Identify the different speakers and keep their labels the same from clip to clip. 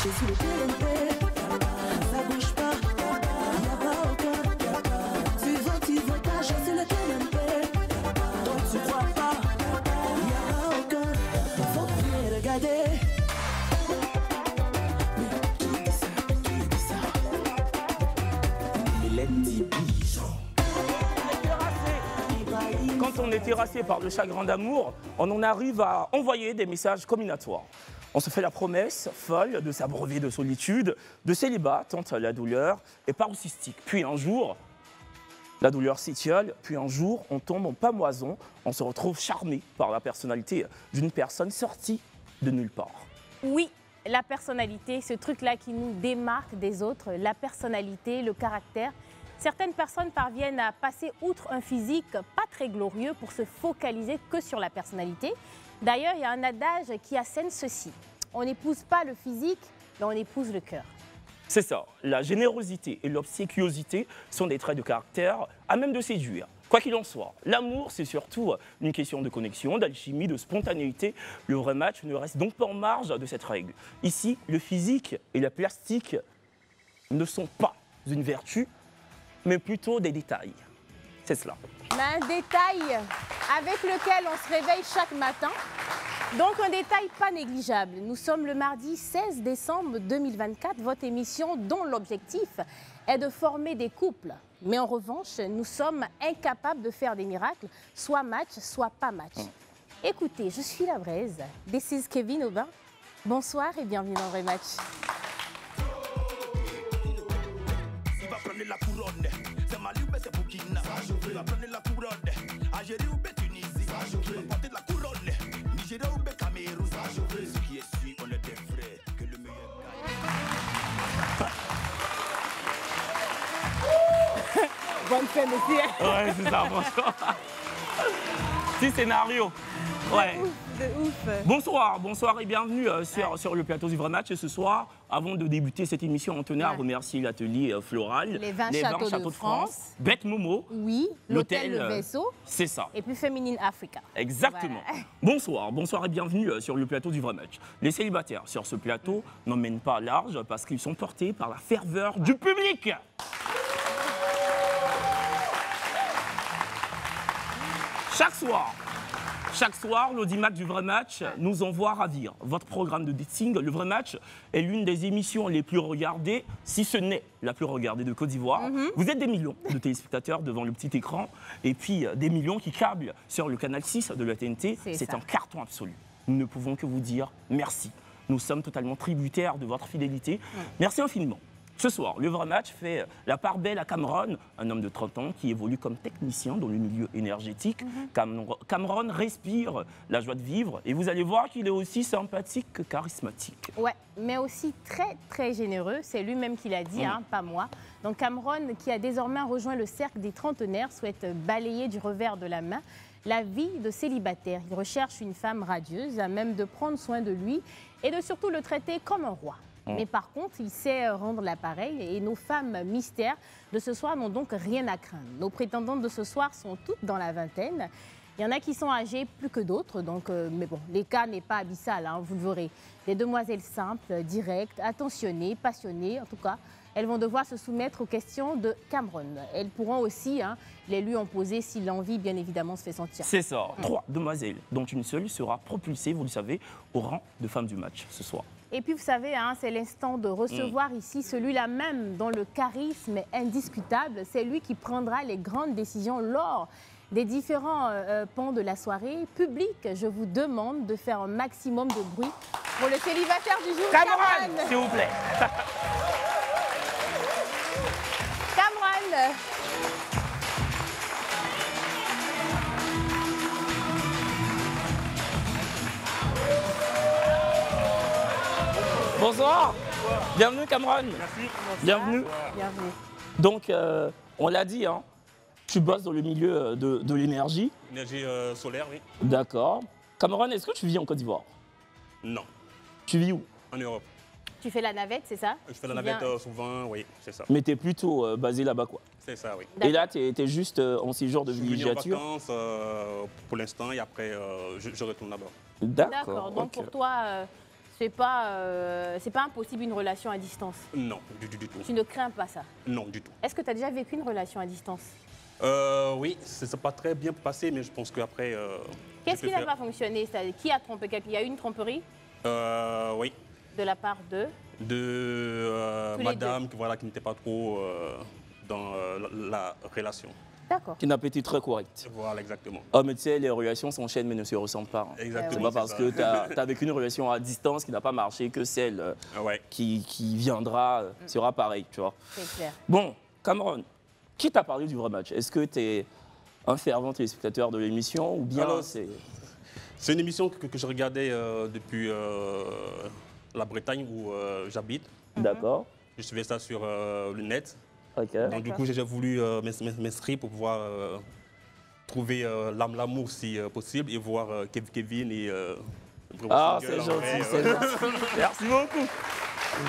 Speaker 1: C'est sur le TNT, ça bouge pas, y'a pas aucun. Tu veux pas, je suis le TNT. Donc tu crois pas, y'a pas aucun. Faut bien regarder.
Speaker 2: Quand on est terrassé par le chagrin d'amour, on en arrive à envoyer des messages combinatoires. On se fait la promesse folle de s'abreuver de solitude, de célibat, tant la douleur est paroxystique. Puis un jour, la douleur s'étiole, puis un jour, on tombe en pamoison, on se retrouve charmé par la personnalité d'une personne sortie de nulle part.
Speaker 3: Oui, la personnalité, ce truc-là qui nous démarque des autres, la personnalité, le caractère. Certaines personnes parviennent à passer outre un physique pas très glorieux pour se focaliser que sur la personnalité. D'ailleurs, il y a un adage qui assène ceci. On n'épouse pas le physique, mais on épouse le cœur.
Speaker 2: C'est ça, la générosité et l'obséquiosité sont des traits de caractère à même de séduire. Quoi qu'il en soit, l'amour, c'est surtout une question de connexion, d'alchimie, de spontanéité. Le vrai match ne reste donc pas en marge de cette règle. Ici, le physique et la plastique ne sont pas une vertu, mais plutôt des détails. C'est cela.
Speaker 3: Un détail avec lequel on se réveille chaque matin. Donc un détail pas négligeable. Nous sommes le mardi 16 décembre 2024, votre émission dont l'objectif est de former des couples. Mais en revanche, nous sommes incapables de faire des miracles, soit match, soit pas match. Écoutez, je suis la Braise. This is Kevin Aubin. Bonsoir et bienvenue dans Vrai Match.
Speaker 4: La couronne, c'est Mali ou c'est Burkina. Il va prendre la couronne, Algérie ou Tunisie. Il va porter la couronne, Nigeria ou Cameroun. Ce qui est sûr, on est des frères, que le meilleur gagne.
Speaker 3: Bonne fin aussi.
Speaker 2: Ouais, c'est ça, franchement. Petit scénario. Ouais.
Speaker 3: De ouf.
Speaker 2: Bonsoir et bienvenue sur le plateau du Vrai Match. Et ce soir, avant de débuter cette émission, on tenait à remercier l'atelier floral,
Speaker 3: les 20 châteaux de France,
Speaker 2: Bête Momo,
Speaker 3: oui, l'hôtel Le Vaisseau,
Speaker 2: c'est ça.
Speaker 3: Et plus Féminine Africa.
Speaker 2: Exactement. Voilà. Bonsoir et bienvenue sur le plateau du Vrai Match. Les célibataires sur ce plateau n'emmènent pas large parce qu'ils sont portés par la ferveur du public. Chaque soir, l'audimat du Vrai Match nous envoie ravir. Votre programme de dating, le Vrai Match, est l'une des émissions les plus regardées, si ce n'est la plus regardée de Côte d'Ivoire. Vous êtes des millions de téléspectateurs devant le petit écran et puis des millions qui câblent sur le canal 6 de la TNT. C'est un carton absolu. Nous ne pouvons que vous dire merci. Nous sommes totalement tributaires de votre fidélité. Merci infiniment. Ce soir, le Vrai Match fait la part belle à Cameron, un homme de 30 ans qui évolue comme technicien dans le milieu énergétique. Cameron respire la joie de vivre et vous allez voir qu'il est aussi sympathique que charismatique.
Speaker 3: Ouais, mais aussi très très généreux, c'est lui-même qui l'a dit, pas moi. Donc Cameron, qui a désormais rejoint le cercle des trentenaires, souhaite balayer du revers de la main la vie de célibataire. Il recherche une femme radieuse, à même de prendre soin de lui et de surtout le traiter comme un roi. Mais par contre, il sait rendre l'appareil et nos femmes mystères de ce soir n'ont donc rien à craindre. Nos prétendantes de ce soir sont toutes dans la vingtaine. Il y en a qui sont âgées plus que d'autres, mais bon, l'écart n'est pas abyssal, vous le verrez. Des demoiselles simples, directes, attentionnées, passionnées, en tout cas, elles vont devoir se soumettre aux questions de Cameron. Elles pourront aussi les lui en poser si l'envie, bien évidemment, se fait sentir.
Speaker 2: C'est ça, 3 demoiselles, dont une seule sera propulsée, vous le savez, au rang de femme du match ce soir.
Speaker 3: Et puis, vous savez, c'est l'instant de recevoir ici celui-là même dont le charisme est indiscutable. C'est lui qui prendra les grandes décisions lors des différents pans de la soirée. Public, je vous demande de faire un maximum de bruit pour le célibataire du jour,
Speaker 2: Cameron, s'il vous plaît.
Speaker 3: Cameron.
Speaker 2: Bonsoir. Bienvenue Cameron.
Speaker 4: Merci.
Speaker 2: Bienvenue.
Speaker 3: Bienvenue.
Speaker 2: Donc, on l'a dit, tu bosses dans le milieu de l'énergie.
Speaker 4: Énergie solaire, oui.
Speaker 2: D'accord. Cameron, est-ce que tu vis en Côte d'Ivoire?
Speaker 4: Non,
Speaker 2: Tu vis où?
Speaker 4: en Europe.
Speaker 3: Tu fais la navette, c'est ça?
Speaker 4: Je fais la
Speaker 3: Tu
Speaker 4: navette
Speaker 3: viens-
Speaker 4: souvent, oui, c'est ça.
Speaker 2: Mais tu es plutôt basé là-bas, quoi.
Speaker 4: C'est ça, oui.
Speaker 2: Et là, tu es juste en séjour de
Speaker 4: Je suis venu en
Speaker 2: villégiature.
Speaker 4: vacances pour l'instant et après je retourne là-bas.
Speaker 3: D'accord. Donc
Speaker 2: ok.
Speaker 3: pour toi, c'est pas impossible une relation à distance.
Speaker 5: Non, du tout.
Speaker 3: Tu ne crains pas ça?
Speaker 5: Non, du tout.
Speaker 3: Est-ce que tu as déjà vécu une relation à distance?
Speaker 5: Oui, ça s'est pas très bien passé, mais je pense qu'après...
Speaker 3: Qu'est-ce qui n'a pas fonctionné? Qui a trompé quelqu'un? Il y a eu une tromperie?
Speaker 5: Oui.
Speaker 3: De la part de?
Speaker 5: De
Speaker 3: Tous les
Speaker 5: madame voilà, qui n'était pas trop dans la relation.
Speaker 3: D'accord.
Speaker 2: Qui n'a pas été très correct.
Speaker 5: Voilà, exactement.
Speaker 2: Oh, mais tu sais, les relations s'enchaînent mais ne se ressemblent pas. C'est
Speaker 5: Exactement.
Speaker 2: pas parce que tu as vécu une relation à distance qui n'a pas marché que celle
Speaker 5: Ouais.
Speaker 2: qui viendra sera pareille, tu vois.
Speaker 3: C'est clair.
Speaker 2: Bon, Cameron, qui t'a parlé du vrai match? Est-ce que tu es un fervent téléspectateur de l'émission ou bien
Speaker 5: Alors,
Speaker 2: c'est...
Speaker 5: C'est une émission que je regardais depuis la Bretagne où j'habite.
Speaker 2: D'accord.
Speaker 5: Je suivais ça sur le net.
Speaker 2: Ok.
Speaker 5: Donc du coup, j'ai voulu m'inscrire pour pouvoir trouver l'amour si possible et voir Kevin et...
Speaker 2: Ah,
Speaker 5: Single,
Speaker 2: c'est
Speaker 5: en
Speaker 2: gentil,
Speaker 5: vrai,
Speaker 2: c'est gentil. Merci beaucoup.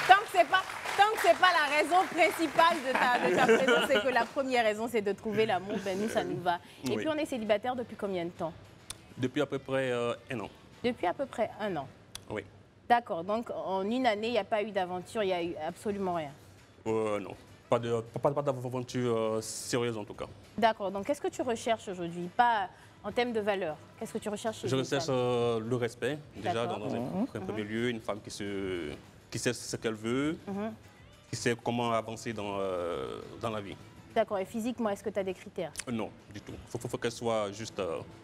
Speaker 3: Tant que c'est pas la raison principale de ta présence, c'est que la première raison, c'est de trouver l'amour, ben nous, ça nous va. Et
Speaker 5: Oui.
Speaker 3: puis, on est célibataire depuis combien de temps?
Speaker 5: Depuis à peu près 1 an.
Speaker 3: Depuis à peu près 1 an.
Speaker 5: Oui.
Speaker 3: D'accord, donc en une année, il n'y a pas eu d'aventure, il n'y a eu absolument rien.
Speaker 5: Non. Pas d'aventure sérieuse en tout cas.
Speaker 3: D'accord, donc qu'est-ce que tu recherches aujourd'hui? Pas en termes de valeur. Qu'est-ce que tu recherches chez
Speaker 5: Je
Speaker 3: une
Speaker 5: recherche
Speaker 3: femme?
Speaker 5: le respect, déjà,
Speaker 3: D'accord.
Speaker 5: dans un premier lieu, une femme qui sait ce qu'elle veut, qui sait comment avancer dans la vie.
Speaker 3: D'accord, et physiquement, est-ce que tu as des critères?
Speaker 5: Non, du tout. Il faut qu'elle soit juste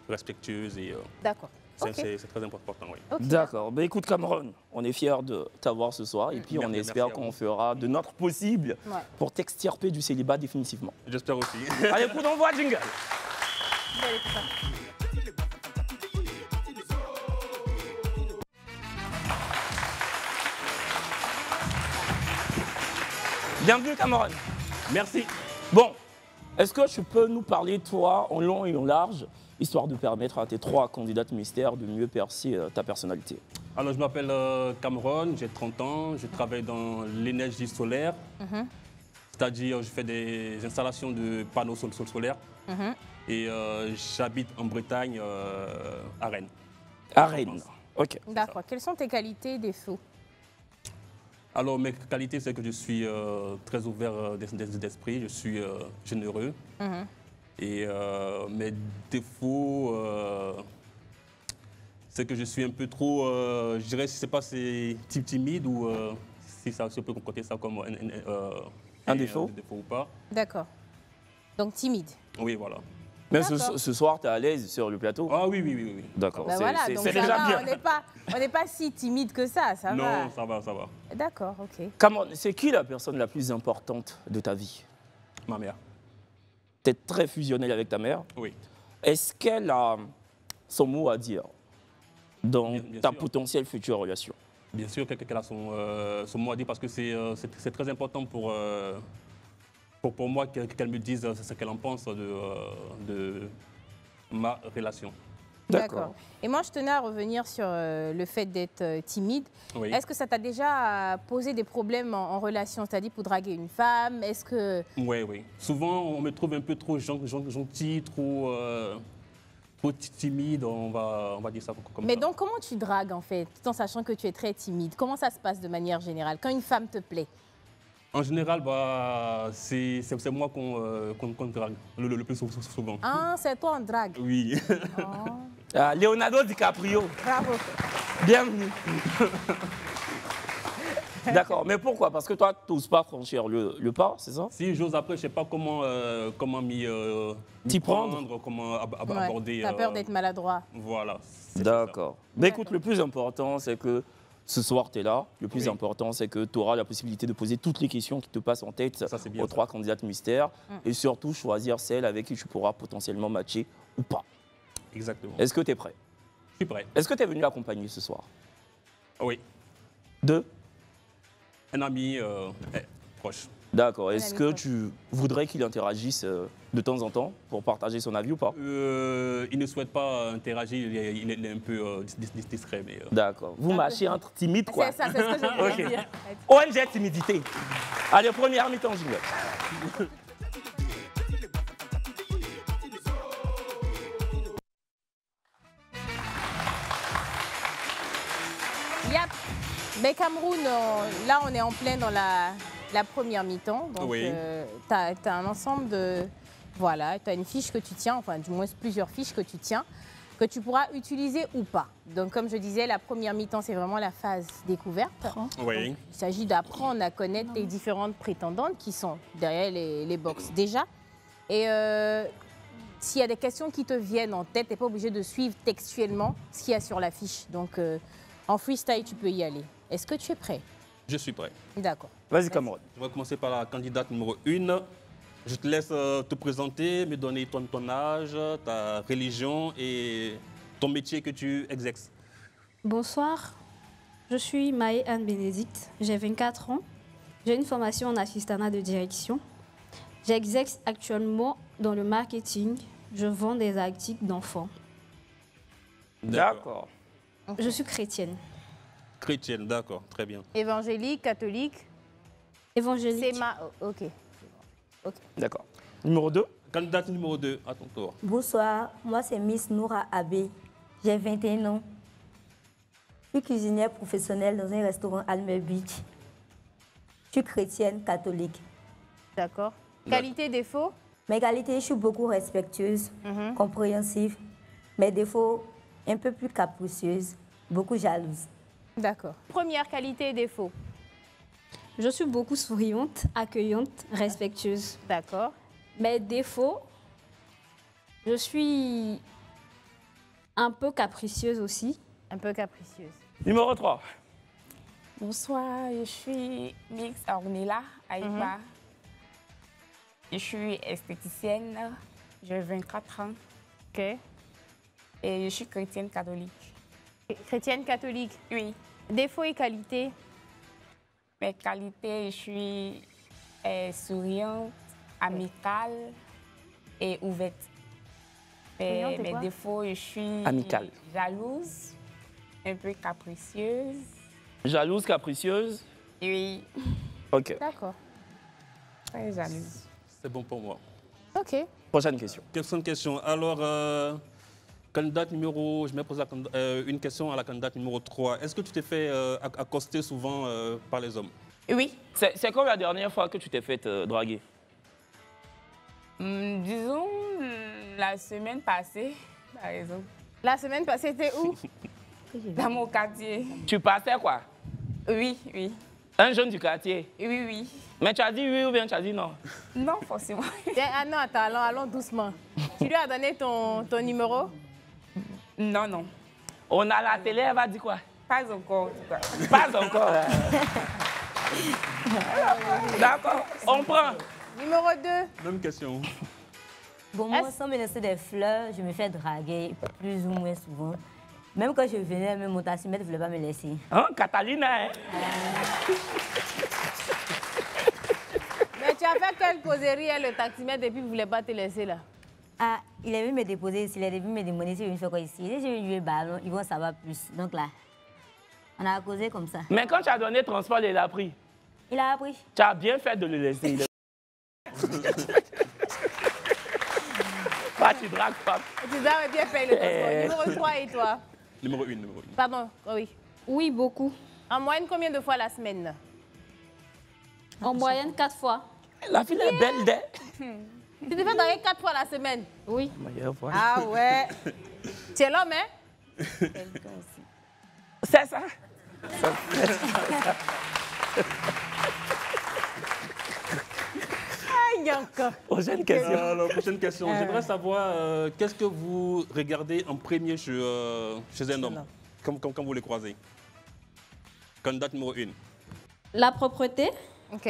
Speaker 5: respectueuse et
Speaker 3: D'accord. Ok.
Speaker 5: c'est très important, oui.
Speaker 3: Ok.
Speaker 2: D'accord. Ben, écoute, Cameron, on est fiers de t'avoir ce soir et puis on
Speaker 5: Merci,
Speaker 2: espère
Speaker 5: merci à
Speaker 2: qu'on
Speaker 5: vous.
Speaker 2: fera de notre possible
Speaker 3: Ouais.
Speaker 2: pour t'extirper du célibat définitivement.
Speaker 5: J'espère aussi.
Speaker 2: Allez, coup d'envoi, jingle.
Speaker 3: Vous allez tout ça.
Speaker 2: Bienvenue, Cameron.
Speaker 5: Merci.
Speaker 2: Bon, est-ce que tu peux nous parler, toi, en long et en large, histoire de permettre à tes 3 candidates mystères de mieux percer ta personnalité?
Speaker 5: Alors, je m'appelle Cameron, j'ai 30 ans, je travaille dans l'énergie solaire. C'est-à-dire, je fais des installations de panneaux solaires. Et j'habite en Bretagne, à Rennes.
Speaker 2: À Rennes. Ok.
Speaker 3: D'accord. Quelles sont tes qualités et défauts?
Speaker 5: Alors, mes qualités, c'est que je suis très ouvert d'esprit, je suis généreux. Et mes défauts, c'est que je suis un peu trop, je dirais, je ne sais pas si c'est timide ou si ça se peut compter ça comme
Speaker 2: Un défaut
Speaker 5: ou pas.
Speaker 3: D'accord. Donc timide.
Speaker 5: Oui, voilà.
Speaker 2: Mais
Speaker 3: D'accord.
Speaker 2: ce soir, tu es à l'aise sur le plateau?
Speaker 5: Ah oui.
Speaker 2: D'accord.
Speaker 3: Ben voilà, donc
Speaker 2: c'est
Speaker 3: ça
Speaker 2: déjà
Speaker 3: va,
Speaker 2: bien.
Speaker 3: on n'est pas si timide que ça va.
Speaker 5: Non, ça va.
Speaker 3: D'accord, ok.
Speaker 2: Cameron, c'est qui la personne la plus importante de ta vie?
Speaker 5: Ma mère.
Speaker 2: Tu es très fusionnel avec ta mère.
Speaker 5: Oui.
Speaker 2: Est-ce qu'elle a son mot à dire dans
Speaker 5: Bien
Speaker 2: ta
Speaker 5: sûr.
Speaker 2: potentielle future relation?
Speaker 5: Bien sûr qu'elle a son mot à dire parce que c'est très important pour moi qu'elle me dise ce qu'elle en pense de ma relation.
Speaker 3: D'accord. Et moi, je tenais à revenir sur le fait d'être timide.
Speaker 5: Oui.
Speaker 3: Est-ce que ça t'a déjà posé des problèmes en relation, c'est-à-dire pour draguer une femme? Est-ce que...
Speaker 5: Oui. Souvent, on me trouve un peu trop gentil, trop timide, on va dire ça comme
Speaker 3: Mais
Speaker 5: ça.
Speaker 3: donc, comment tu dragues, en fait, tout en sachant que tu es très timide? Comment ça se passe de manière générale, quand une femme te plaît?
Speaker 5: En général, c'est moi qu'on drague le plus souvent.
Speaker 3: Ah, c'est toi en drague.
Speaker 5: Oui.
Speaker 2: Ah, Leonardo DiCaprio,
Speaker 3: Bravo.
Speaker 2: bienvenue. D'accord, mais pourquoi? Parce que toi, tu n'oses pas franchir le pas, c'est ça?
Speaker 5: Si j'ose après, je ne sais pas comment
Speaker 2: T'y prendre.
Speaker 5: comment
Speaker 3: Ouais,
Speaker 5: aborder.
Speaker 3: t'as peur d'être maladroit.
Speaker 5: Voilà. c'est
Speaker 2: D'accord. Mais écoute, le plus important, c'est que ce soir, tu es là. Le plus
Speaker 5: Oui.
Speaker 2: important, c'est que tu auras la possibilité de poser toutes les questions qui te passent en tête
Speaker 5: Ça, c'est bien
Speaker 2: aux
Speaker 5: ça.
Speaker 2: 3 candidates mystères. Et surtout, choisir celle avec qui tu pourras potentiellement matcher ou pas.
Speaker 5: ça. Exactement.
Speaker 2: Est-ce que tu es prêt?
Speaker 5: Je suis prêt.
Speaker 2: Est-ce que tu es venu accompagner ce soir?
Speaker 5: Oui.
Speaker 2: Deux?
Speaker 5: Un ami proche.
Speaker 2: D'accord. Est-ce
Speaker 3: ami
Speaker 2: que
Speaker 3: proche.
Speaker 2: tu voudrais qu'il interagisse de temps en temps pour partager son avis ou pas?
Speaker 5: Il ne souhaite pas interagir, il est un peu discret. Mais,
Speaker 2: D'accord. Vous marchez entre timides, quoi.
Speaker 3: C'est ça, c'est ce que je voulais
Speaker 2: Ok.
Speaker 3: dire.
Speaker 2: ONG timidité. Allez, première mi-temps, jingle.
Speaker 3: Yap. Cameroun, là, on est en plein dans la première mi-temps. Donc,
Speaker 5: Oui.
Speaker 3: tu as un ensemble de... Voilà, tu as une fiche que tu tiens, enfin, du moins plusieurs fiches que tu tiens, que tu pourras utiliser ou pas. Donc, comme je disais, la première mi-temps, c'est vraiment la phase découverte.
Speaker 5: Oui.
Speaker 3: Donc, il s'agit d'apprendre à connaître les différentes prétendantes qui sont derrière les box déjà. Et s'il y a des questions qui te viennent en tête, tu n'es pas obligé de suivre textuellement ce qu'il y a sur la fiche. Donc, en freestyle, tu peux y aller. Est-ce que tu es prêt?
Speaker 5: Je suis prêt.
Speaker 3: D'accord.
Speaker 2: Vas-y, Cameroun.
Speaker 5: On va commencer par la candidate numéro 1. Je te laisse te présenter, me donner ton âge, ta religion et ton métier que tu exerces.
Speaker 6: Bonsoir, je suis Maë Anne Bénédicte, j'ai 24 ans. J'ai une formation en assistanat de direction. J'exerce actuellement dans le marketing. Je vends des articles d'enfants.
Speaker 2: D'accord.
Speaker 6: Je suis chrétienne.
Speaker 5: Chrétienne, d'accord, très bien.
Speaker 3: Évangélique, catholique,
Speaker 6: Évangélique.
Speaker 3: c'est ma... Ok.
Speaker 2: D'accord. Numéro 2.
Speaker 5: Candidate numéro 2, à ton tour.
Speaker 7: Bonsoir, moi c'est Miss Noura Abbé. J'ai 21 ans. Je suis cuisinière professionnelle dans un restaurant Almer Beach. Je suis chrétienne catholique.
Speaker 3: D'accord. Qualité, défaut?
Speaker 7: Mes qualités, je suis beaucoup respectueuse, compréhensive. Mes défauts, un peu plus capricieuse, beaucoup jalouse.
Speaker 3: D'accord. Première qualité et défaut?
Speaker 6: Je suis beaucoup souriante, accueillante, respectueuse.
Speaker 3: D'accord.
Speaker 6: Mes défauts, je suis un peu capricieuse aussi.
Speaker 3: Un peu capricieuse.
Speaker 2: Numéro 3.
Speaker 8: Bonsoir, je suis Mix Ornella Aïba. Je suis esthéticienne, j'ai 24 ans
Speaker 3: Ok.
Speaker 8: et je suis chrétienne catholique.
Speaker 3: Chrétienne, catholique.
Speaker 8: Oui,
Speaker 3: Défaut et qualité?
Speaker 8: mes qualités, je suis souriante, amicale et ouverte.
Speaker 3: Souriante et
Speaker 8: Mes
Speaker 3: quoi?
Speaker 8: défauts, je suis
Speaker 2: Amicale.
Speaker 8: jalouse, un peu capricieuse.
Speaker 2: Jalouse, capricieuse.
Speaker 8: Oui,
Speaker 2: Ok.
Speaker 3: D'accord.
Speaker 8: très jalouse.
Speaker 5: C'est bon pour moi.
Speaker 3: Ok.
Speaker 2: Prochaine question.
Speaker 5: Question de question. Alors, candidate numéro... Je me pose une question à la candidate numéro 3. Est-ce que tu t'es fait accoster souvent par les hommes?
Speaker 8: Oui,
Speaker 2: C'est quand la dernière fois que tu t'es fait draguer?
Speaker 8: disons la semaine passée, par exemple,
Speaker 3: La semaine passée, t'es où?
Speaker 8: dans mon quartier.
Speaker 2: Tu passais quoi?
Speaker 8: Oui, oui,
Speaker 2: Un jeune du quartier.
Speaker 8: oui, oui.
Speaker 2: Mais tu as dit oui ou bien tu as dit non?
Speaker 8: Non, forcément.
Speaker 3: Tiens, ah non, attends, allons doucement. Tu lui as donné ton numéro?
Speaker 8: Non, non,
Speaker 2: On a la télé, elle va dire quoi?
Speaker 8: pas encore. En tout cas.
Speaker 2: Pas encore. Hein. D'accord, on prend.
Speaker 3: Numéro 2.
Speaker 5: Même question.
Speaker 7: Bon, moi, sans me laisser des fleurs, je me fais draguer plus ou moins souvent. Même quand je venais, même mon taximètre ne voulait pas me laisser.
Speaker 2: Hein, Catalina, hein?
Speaker 3: Mais tu as fait quelle causerie, hein, le taximètre, et puis il ne voulait pas te laisser là?
Speaker 7: Ah, il est venu me déposer ici, il est venu me demander si je fais quoi ici. Si je lui ai ballon, ils vont savoir plus. Donc là, on a causé comme ça.
Speaker 2: Mais quand tu as donné transport, il a pris.
Speaker 7: Il a appris.
Speaker 2: Tu as bien fait de le laisser. Pas, tu dragues pas.
Speaker 3: Tu dois bien payer le transport. Numéro 3 et toi?
Speaker 5: Numéro 1, numéro 1.
Speaker 3: Pardon, oui.
Speaker 6: Oui, beaucoup.
Speaker 3: En moyenne, combien de fois la semaine?
Speaker 6: En moyenne, 4 fois.
Speaker 2: La fille est belle, d'elle.
Speaker 3: Tu te fais draguer 4 fois la semaine?
Speaker 6: Oui.
Speaker 3: Ah ouais. Tu es l'homme, hein?
Speaker 2: C'est ça.
Speaker 3: Aïe, encore.
Speaker 2: Prochaine question.
Speaker 5: Alors, prochaine question. J'aimerais savoir qu'est-ce que vous regardez en premier chez un homme, quand vous les croisez. Candidate numéro 1.
Speaker 6: La propreté,
Speaker 3: Ok.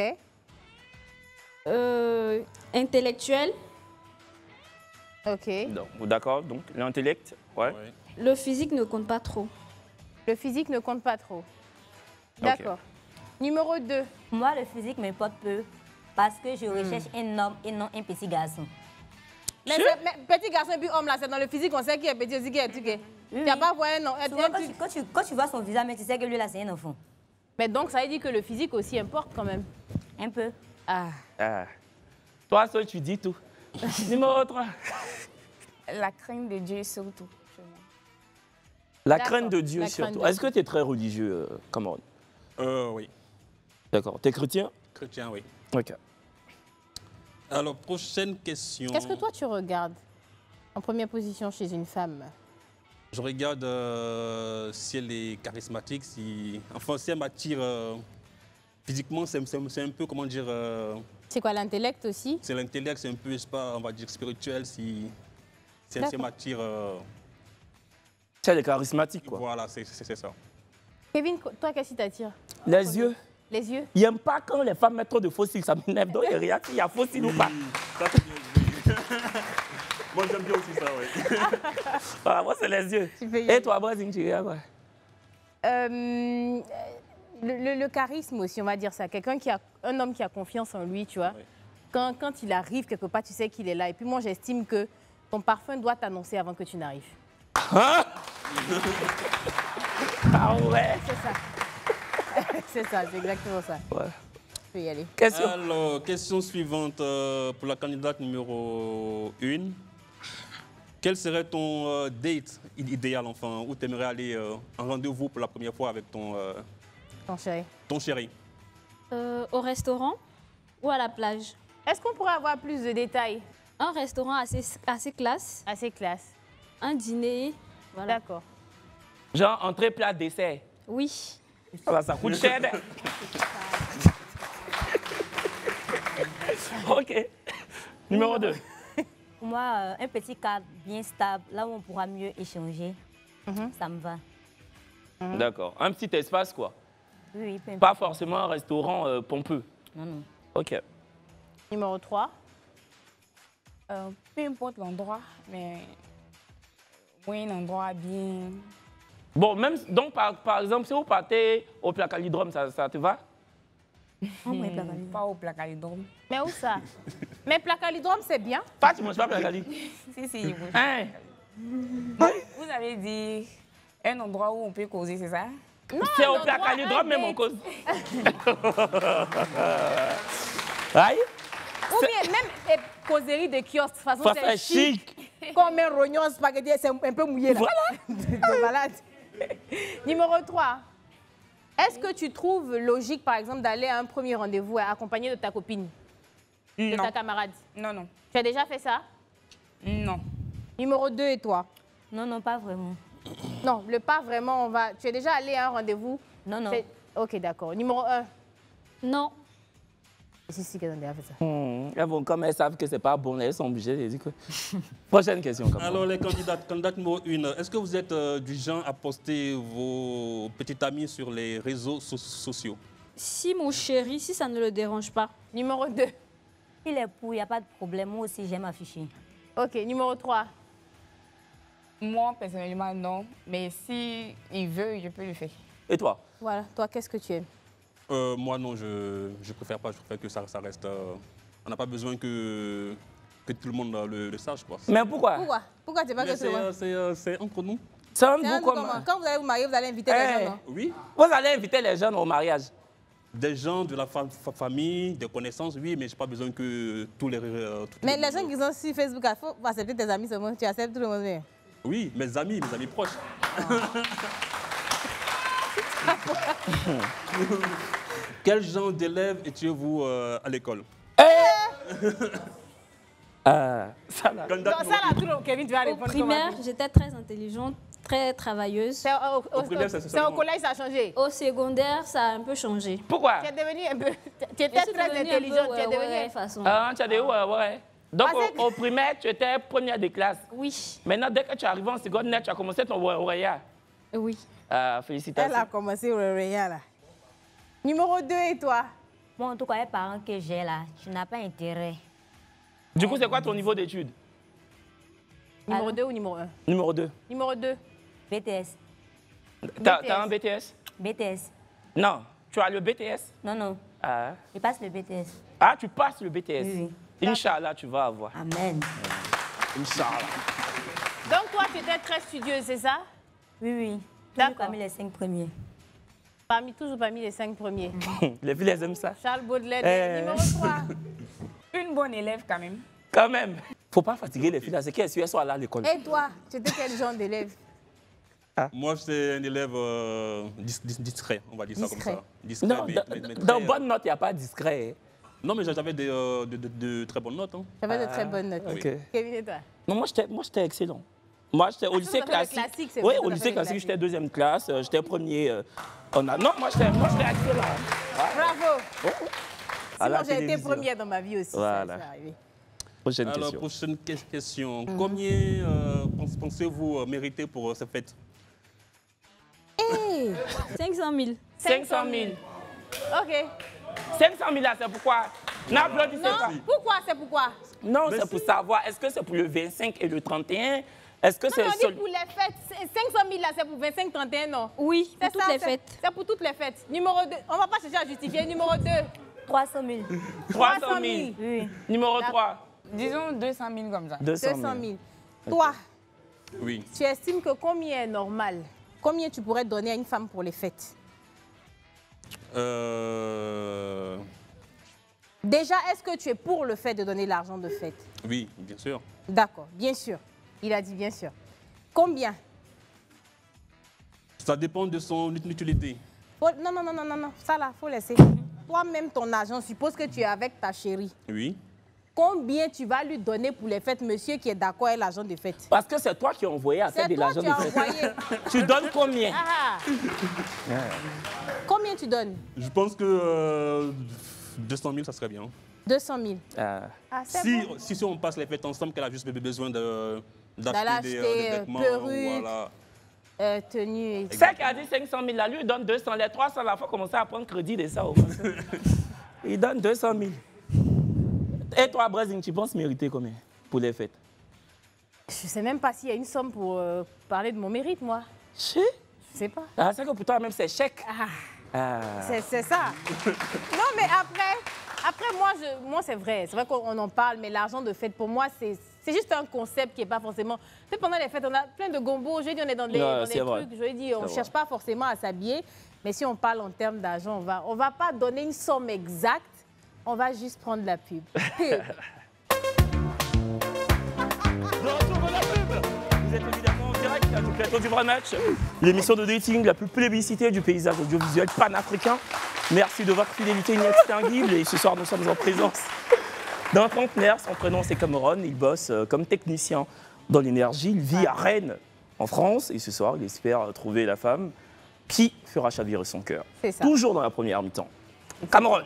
Speaker 6: intellectuelle,
Speaker 3: Ok.
Speaker 2: D'accord, donc l'intellect, ouais.
Speaker 5: Ouais.
Speaker 6: le physique ne compte pas trop.
Speaker 3: Le physique ne compte pas trop. D'accord. Numéro 2.
Speaker 7: Moi, le physique m'importe peu parce que je recherche un homme et non un petit garçon.
Speaker 3: Mais, mais petit garçon et puis homme, là, c'est dans le physique, on sait qui est petit aussi, qui est petit. Tu n'as pas voyé, non?
Speaker 7: Souvent, quand tu vois son visage, mais tu sais que lui, là, c'est un enfant.
Speaker 3: Mais donc, ça veut dire que le physique aussi importe quand même.
Speaker 7: Un peu.
Speaker 3: Ah.
Speaker 2: Ah. Toi, seul, tu dis tout. Numéro 3.
Speaker 8: La crainte de Dieu surtout. Chez moi.
Speaker 2: La
Speaker 3: D'accord,
Speaker 2: crainte de Dieu
Speaker 3: la crainte
Speaker 2: surtout.
Speaker 3: de
Speaker 2: Est-ce que tu es très religieux, Cameroun?
Speaker 5: Oui.
Speaker 2: D'accord. T'es chrétien?
Speaker 5: Chrétien, oui.
Speaker 2: Ok.
Speaker 5: Alors, prochaine question.
Speaker 3: Qu'est-ce que toi tu regardes en première position chez une femme?
Speaker 5: Je regarde si elle est charismatique, si elle m'attire physiquement, c'est un peu, comment dire...
Speaker 3: C'est quoi, l'intellect aussi?
Speaker 5: C'est l'intellect, c'est un peu, je sais pas, on va dire spirituel, si elle m'attire...
Speaker 2: Si elle est charismatique, quoi.
Speaker 5: Voilà, c'est ça.
Speaker 3: Kevin, toi, qu'est-ce qui t'attire?
Speaker 2: Les yeux.
Speaker 3: Les yeux?
Speaker 2: Il n'aime pas quand les femmes mettent trop de fossiles, ça m'énerve. Donc il regarde s'il y a fossiles ou pas.
Speaker 5: Ça, c'est bien. Moi, j'aime bien aussi ça, oui.
Speaker 2: Voilà, moi, c'est les yeux. Et toi, Brazing, tu regardes quoi?
Speaker 3: Le charisme aussi, on va dire ça. Un homme qui a confiance en lui, tu vois.
Speaker 5: Oui.
Speaker 3: Quand il arrive quelque part, tu sais qu'il est là. Et puis moi, j'estime que ton parfum doit t'annoncer avant que tu n'arrives.
Speaker 2: Hein? Ah ouais?
Speaker 3: C'est ça. C'est ça, c'est exactement ça.
Speaker 2: Ouais.
Speaker 3: Tu peux y aller.
Speaker 2: Question.
Speaker 5: Alors, question suivante pour la candidate numéro 1. Quel serait ton date idéal, enfin, où tu aimerais aller en rendez-vous pour la première fois avec ton chéri?
Speaker 6: Au restaurant ou à la plage?
Speaker 3: Est-ce qu'on pourrait avoir plus de détails?
Speaker 6: Un restaurant assez classe,
Speaker 3: Assez classe.
Speaker 6: un dîner. Voilà.
Speaker 3: D'accord.
Speaker 2: Genre, entrée, plat, dessert.
Speaker 6: Oui.
Speaker 2: Ah, ça coûte cher. Ok. Numéro 2.
Speaker 7: Pour moi, un petit cadre bien stable, là où on pourra mieux échanger, ça me va.
Speaker 2: D'accord. Un petit espace, quoi.
Speaker 7: Oui, peu importe.
Speaker 2: Pas forcément un restaurant pompeux.
Speaker 7: Non, non.
Speaker 2: Ok.
Speaker 3: Numéro 3.
Speaker 8: Peu importe l'endroit, mais oui, un endroit bien.
Speaker 2: Bon, même, donc, par exemple, si vous partez au Placalidrome, ça te va?
Speaker 8: Pas au Placalidrome.
Speaker 3: Mais où ça? Mais Placalidrome, c'est bien.
Speaker 2: Pas, tu manges pas Placali.
Speaker 8: Si, vous.
Speaker 2: Hein?
Speaker 8: Vous avez dit un endroit où on peut causer, c'est ça?
Speaker 2: C'est au Placalidrome, même en cause. Aïe?
Speaker 3: Ou bien même causerie de kiosque, de toute façon,
Speaker 2: Ça
Speaker 3: c'est
Speaker 2: fait
Speaker 3: chic.
Speaker 2: chic.
Speaker 3: Comme un rognon spaghetti, c'est un peu mouillé là.
Speaker 2: Voilà.
Speaker 3: De malade. Numéro 3. Est-ce que tu trouves logique, par exemple, d'aller à un premier rendez-vous accompagné de ta copine, de ta camarade?
Speaker 8: Non, non.
Speaker 3: Tu as déjà fait ça?
Speaker 8: Non.
Speaker 3: Numéro 2 et toi?
Speaker 7: Non, non, pas vraiment.
Speaker 3: Non, le pas vraiment, tu es déjà allé à un rendez-vous?
Speaker 7: Non, non.
Speaker 3: Ok, d'accord. Numéro 1.
Speaker 6: Non.
Speaker 3: Si, qu'elles ont déjà fait ça.
Speaker 2: Elles vont, comme elles savent que c'est pas bon, elles sont obligées de dire que... Prochaine question. Comme
Speaker 5: Alors, les candidates numéro 1, est-ce que vous êtes du genre à poster vos petites amies sur les réseaux sociaux?
Speaker 6: Si mon chéri, si ça ne le dérange pas.
Speaker 3: Numéro 2.
Speaker 7: Il est pour, il n'y a pas de problème. Moi aussi, j'aime afficher.
Speaker 3: Ok, numéro 3.
Speaker 8: Moi, personnellement, non. Mais si il veut, je peux le faire.
Speaker 2: Et toi?
Speaker 3: Voilà, toi, qu'est-ce que tu aimes?
Speaker 5: Moi, non, je préfère pas. Je préfère que ça reste... on n'a pas besoin que tout le monde le sache, quoi.
Speaker 2: Mais pourquoi?
Speaker 3: Pourquoi tu n'es pas
Speaker 5: Mais
Speaker 3: que tout le monde?
Speaker 5: c'est entre nous.
Speaker 2: C'est un
Speaker 3: C'est un
Speaker 2: vous
Speaker 3: truc
Speaker 2: comme...
Speaker 3: comment? Quand vous allez vous marier, vous allez inviter les gens, non?
Speaker 5: Oui.
Speaker 2: Vous allez inviter les jeunes au mariage.
Speaker 5: Des gens de la famille, des connaissances, oui, mais j'ai pas besoin que tous les...
Speaker 3: Mais les gens qui sont sur Facebook, il faut accepter tes amis seulement. Tu acceptes tout le monde bien.
Speaker 5: Oui, mes amis proches. Quel genre d'élève étiez-vous à l'école?
Speaker 2: Ça là.
Speaker 3: Donc ça, là, tout le monde, Kevin, tu vas
Speaker 6: Au
Speaker 3: répondre
Speaker 6: primaire,
Speaker 3: comment?
Speaker 6: j'étais très intelligente, très travailleuse.
Speaker 3: C'est au
Speaker 5: primaire, c'est
Speaker 3: c'est au collège, ça a changé.
Speaker 6: Au secondaire, ça a un peu changé.
Speaker 2: Pourquoi?
Speaker 3: Tu es devenu un peu... Tu étais
Speaker 6: Je suis
Speaker 3: très
Speaker 6: devenue
Speaker 3: intelligente.
Speaker 6: un
Speaker 3: Tu es
Speaker 6: peu,
Speaker 3: devenu...
Speaker 6: façon.
Speaker 2: Ah, tu as dit ouais. Donc
Speaker 3: Parce que-
Speaker 2: au primaire, tu étais première de classe.
Speaker 6: Oui.
Speaker 2: Maintenant, dès que tu arrives en secondaire, tu as commencé ton oreillard.
Speaker 6: Oui.
Speaker 2: Félicitations.
Speaker 3: Elle a commencé au rien, là. Numéro 2 et toi?
Speaker 7: Moi, en tout cas, les parents que j'ai là, tu n'as pas intérêt.
Speaker 2: Du coup, c'est quoi ton niveau d'études?
Speaker 3: Numéro 2 ou numéro 1?
Speaker 2: Numéro 2.
Speaker 3: Numéro 2.
Speaker 7: BTS.
Speaker 2: T'as un BTS?
Speaker 7: BTS.
Speaker 2: Non. Tu as le BTS?
Speaker 7: Non, non.
Speaker 2: Ah,
Speaker 7: Je passe le BTS.
Speaker 2: tu passes le BTS?
Speaker 7: Oui.
Speaker 2: Inch'Allah, tu vas avoir.
Speaker 7: Amen.
Speaker 2: Inch'Allah.
Speaker 3: Donc toi, tu étais très studieuse, c'est ça?
Speaker 7: Oui, oui.
Speaker 3: D'accord.
Speaker 7: Toujours parmi les 5 premiers.
Speaker 3: Toujours parmi les 5 premiers.
Speaker 2: Les filles, elles aiment ça.
Speaker 3: Charles Baudelaire, numéro 3.
Speaker 8: Une bonne élève, quand même.
Speaker 2: Quand même. Faut pas fatiguer les filles là. C'est qu'elles soit là à l'école.
Speaker 3: Et toi, tu étais quel genre d'élève?
Speaker 5: Moi, j'étais un élève discret, on va dire ça comme ça. Discret,
Speaker 2: Non, dans bonne note, il n'y a pas discret. Hein.
Speaker 5: Non, mais j'avais de très bonnes notes. Hein.
Speaker 3: J'avais de très bonnes notes.
Speaker 2: Ok.
Speaker 3: Kevin et toi?
Speaker 2: Non, moi, j'étais excellent. Moi, j'étais au lycée classique. Oui, au lycée classique, j'étais deuxième classe. J'étais premier. Non, moi, j'étais excellent.
Speaker 3: Bravo.
Speaker 2: Moi,
Speaker 3: j'ai été première dans ma vie aussi.
Speaker 2: Voilà. Prochaine
Speaker 5: Alors,
Speaker 2: question.
Speaker 5: prochaine question. Combien pensez-vous mériter pour cette fête?
Speaker 6: 500 000.
Speaker 2: 500 000.
Speaker 3: OK.
Speaker 2: 500 000 là, c'est pourquoi? N'applaudissez pas.
Speaker 3: Pourquoi? C'est pourquoi?
Speaker 2: Non, c'est pour savoir, est-ce que c'est pour le 25 et le 31? Est-ce que c'est
Speaker 3: on dit pour les fêtes. 500 000 là, c'est pour 25, 31, non?
Speaker 6: Oui, pour toutes les fêtes.
Speaker 3: C'est pour toutes les fêtes. Numéro 2, on ne va pas chercher à justifier. Numéro 2.
Speaker 7: 300 000.
Speaker 2: 300 000.
Speaker 7: Oui.
Speaker 2: Numéro 3.
Speaker 8: Disons 200 000 comme ça.
Speaker 2: 200
Speaker 3: 000. Toi,
Speaker 5: oui.
Speaker 3: Tu estimes que combien est normal? Combien tu pourrais donner à une femme pour les fêtes? Déjà, est-ce que tu es pour le fait de donner l'argent de fête?
Speaker 5: Oui, bien sûr.
Speaker 3: D'accord, bien sûr. Il a dit bien sûr. Combien?
Speaker 5: Ça dépend de son utilité.
Speaker 3: Non. Ça là, faut laisser. Toi-même, ton argent, suppose que tu es avec ta chérie.
Speaker 5: Oui.
Speaker 3: Combien tu vas lui donner pour les fêtes, monsieur qui est d'accord avec l'argent de fête?
Speaker 2: Parce que c'est toi qui as envoyé à faire de l'argent de fête. Tu donnes combien?
Speaker 3: Combien tu donnes?
Speaker 5: Je pense que 200 000, ça serait bien.
Speaker 3: 200 000.
Speaker 5: Si on passe les fêtes ensemble, qu'elle a juste besoin d'acheter des vêtements,
Speaker 3: perruques,
Speaker 5: voilà.
Speaker 3: tenue.
Speaker 2: C'est qui a dit 500 000, là, lui, il donne 200. Les 300, la fois, commencer à prendre crédit de ça. Il donne 200 000. Et toi, Brésil, tu penses mériter combien pour les fêtes?
Speaker 3: Je ne sais même pas s'il y a une somme pour parler de mon mérite, moi. Je ne sais pas.
Speaker 2: Ah, c'est que pour toi, même, c'est chèque.
Speaker 3: C'est ça. Non, mais après moi c'est vrai qu'on en parle, mais l'argent de fête, pour moi, c'est juste un concept qui n'est pas forcément... Tu sais, pendant les fêtes, on a plein de gombos. Je dis, on est dans des trucs. Je dis, on ne cherche pas forcément à s'habiller. Mais si on parle en termes d'argent, on va pas donner une somme exacte. On va juste prendre la pub.
Speaker 2: Vous êtes évidemment en direct à du plateau du vrai match, l'émission de dating la plus plébiscitée du paysage audiovisuel panafricain. Merci de votre fidélité inextinguible et ce soir nous sommes en présence d'un trentenaire. Son prénom c'est Cameron, il bosse comme technicien dans l'énergie, il vit à Rennes en France et ce soir il espère trouver la femme qui fera chavirer son cœur. Toujours dans la première mi-temps. Cameron.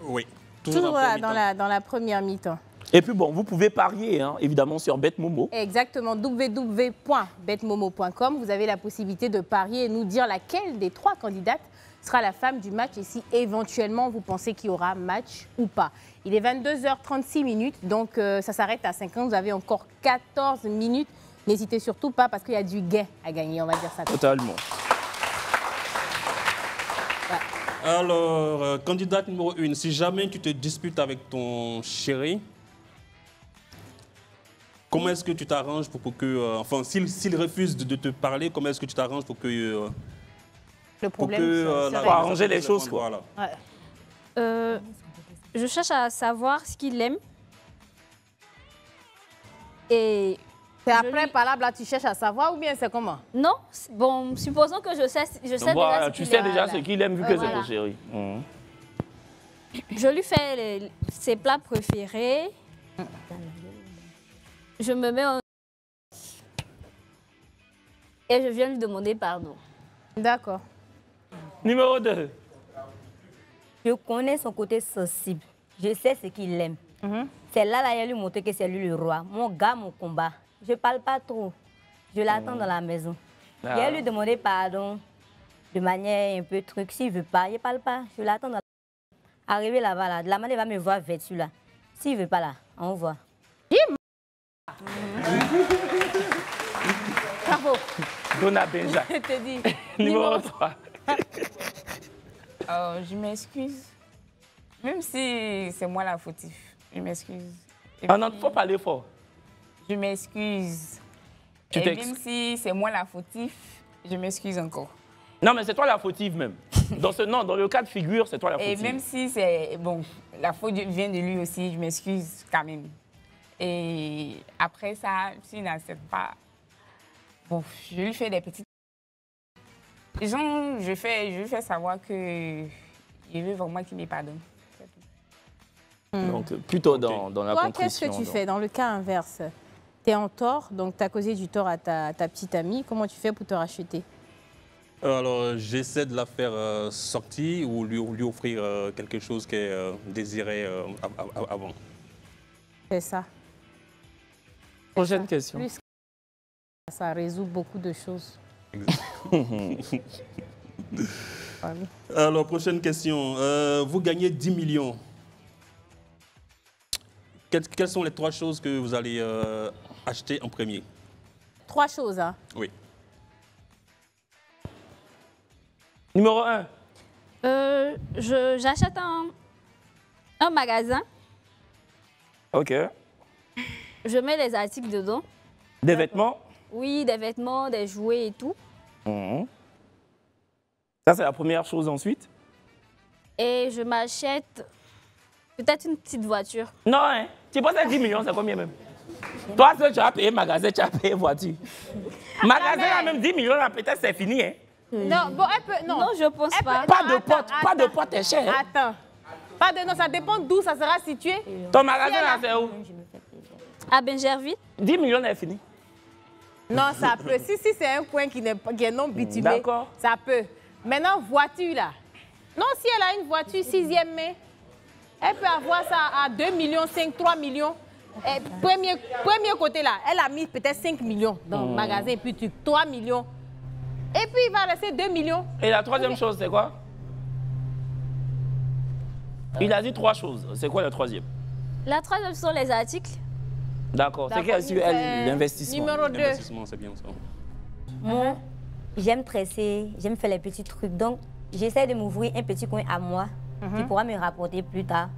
Speaker 5: Oui.
Speaker 3: Toujours dans la première mi-temps.
Speaker 2: Et puis bon, vous pouvez parier, hein, évidemment, sur BetMomo.
Speaker 3: Exactement, www.betmomo.com. Vous avez la possibilité de parier et nous dire laquelle des 3 candidates sera la femme du match et si éventuellement vous pensez qu'il y aura match ou pas. Il est 22h36 minutes, donc ça s'arrête à 5 ans. Vous avez encore 14 minutes. N'hésitez surtout pas parce qu'il y a du gain à gagner, on va dire ça.
Speaker 2: Totalement.
Speaker 5: Alors, candidate numéro 1, si jamais tu te disputes avec ton chéri, comment est-ce que tu t'arranges pour que... enfin, s'il refuse de te parler, comment est-ce que tu t'arranges pour que...
Speaker 3: le problème,
Speaker 2: pour arranger les choses, quoi.
Speaker 5: Voilà.
Speaker 6: Je cherche à savoir ce qu'il aime. Et...
Speaker 3: C'est après, par là, tu cherches à savoir ou bien c'est comment?
Speaker 6: Non, bon, supposons que je sais déjà ce
Speaker 2: tu sais déjà ce qu'il aime vu que c'est ton chéri.
Speaker 6: Je lui fais ses plats préférés. Je me mets en... Et je viens lui demander pardon.
Speaker 3: D'accord.
Speaker 2: Numéro 2.
Speaker 7: Je connais son côté sensible. Je sais ce qu'il aime. C'est là, il a lui montrer que c'est lui le roi. Mon gars, mon combat. Je ne parle pas trop. Je l'attends dans la maison. Je vais lui demander pardon de manière un peu truc. S'il ne veut pas, il ne parle pas. Je l'attends dans la maison. Arrivé là-bas, là, de la manière, il va me voir vêtu là. S'il ne veut pas là, on voit.
Speaker 3: Bravo.
Speaker 2: Donna Benja.
Speaker 3: Je te dis.
Speaker 2: Numéro 3.
Speaker 8: Je m'excuse. Même si c'est moi la fautive, je m'excuse.
Speaker 2: Non, il faut parler fort.
Speaker 8: Je m'excuse. Et même si c'est moi la fautive, je m'excuse encore.
Speaker 2: Non, mais c'est toi la fautive même. Dans le cas de figure, c'est toi la fautive.
Speaker 8: Et même si c'est... Bon, la faute vient de lui aussi, je m'excuse quand même. Et après ça, s'il n'accepte pas Bon, je lui fais des petites... Disons, je lui fais savoir que je veux vraiment qu'il me pardonne.
Speaker 2: Donc, plutôt dans la
Speaker 3: Toi,
Speaker 2: contrition.
Speaker 3: qu'est-ce que tu fais dans le cas inverse? Tu es en tort, donc tu as causé du tort à ta petite amie. Comment tu fais pour te racheter?
Speaker 5: Alors, j'essaie de la faire sortir ou lui offrir quelque chose qu'elle désirait avant.
Speaker 3: C'est ça.
Speaker 2: Prochaine question.
Speaker 3: Plus, ça résout beaucoup de choses.
Speaker 5: Alors, prochaine question. Vous gagnez 10 millions. Quelles sont les 3 choses que vous allez acheter en premier?
Speaker 3: 3 choses, hein?
Speaker 5: Oui.
Speaker 2: Numéro 1.
Speaker 6: J'achète un magasin.
Speaker 2: OK.
Speaker 6: Je mets les articles dedans.
Speaker 2: Des vêtements?
Speaker 6: Oui, des vêtements, des jouets et tout.
Speaker 2: Mhm. Ça, c'est la première chose ensuite.
Speaker 6: Et je m'achète peut-être une petite voiture.
Speaker 2: Non, hein? Tu penses à 10 millions, c'est combien même? Toi, seul, tu as payé magasin, tu as payé voiture. Magasin, là, même 10 millions, là, peut-être c'est fini, hein?
Speaker 3: Non, bon, elle peut... Non,
Speaker 6: Non, je pense pas.
Speaker 2: Pas de porte est cher. Hein?
Speaker 3: Attends. Pas de... Non, ça dépend d'où ça sera situé.
Speaker 2: Ton magasin, là, c'est où?
Speaker 6: À Benjerville.
Speaker 2: 10 millions, est fini.
Speaker 3: Non, ça peut. Si c'est un coin qui est non bitumé,
Speaker 2: D'accord.
Speaker 3: ça peut. Maintenant, voiture, là. Non, si elle a une voiture 6e main, elle peut avoir ça à 2 millions, 5, 3 millions. Et premier côté, là, elle a mis peut-être 5 millions dans le magasin, puis 3 millions. Et puis, il va rester 2 millions.
Speaker 2: Et la troisième chose, c'est quoi? Il a dit 3 choses. C'est quoi la troisième?
Speaker 6: La troisième sont les articles.
Speaker 2: D'accord. C'est
Speaker 3: D'accord,
Speaker 2: qu'elle sur elle, l'investissement.
Speaker 3: Numéro 2.
Speaker 5: L'investissement, c'est bien ça.
Speaker 7: Moi, j'aime tresser, j'aime faire les petits trucs. Donc, j'essaie de m'ouvrir un petit coin à moi qui pourra me rapporter plus tard.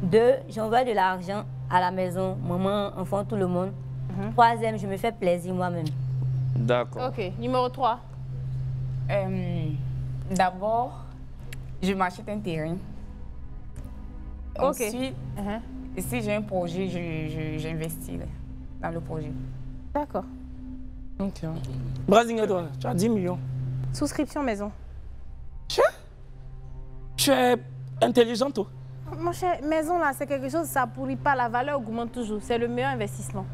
Speaker 7: 2, j'envoie de l'argent à la maison, maman, enfant, tout le monde. 3e, je me fais plaisir moi-même.
Speaker 2: D'accord.
Speaker 3: OK. Numéro 3.
Speaker 8: D'abord, je m'achète un terrain.
Speaker 3: OK.
Speaker 8: Ensuite, si j'ai un projet, j'investis dans le projet.
Speaker 3: D'accord.
Speaker 2: OK. Brésil, toi, tu as 10 millions.
Speaker 3: Souscription maison.
Speaker 2: Tu es intelligent, toi.
Speaker 3: Mon cher, maison, là, c'est quelque chose, ça ne pourrit pas. La valeur augmente toujours. C'est le meilleur investissement.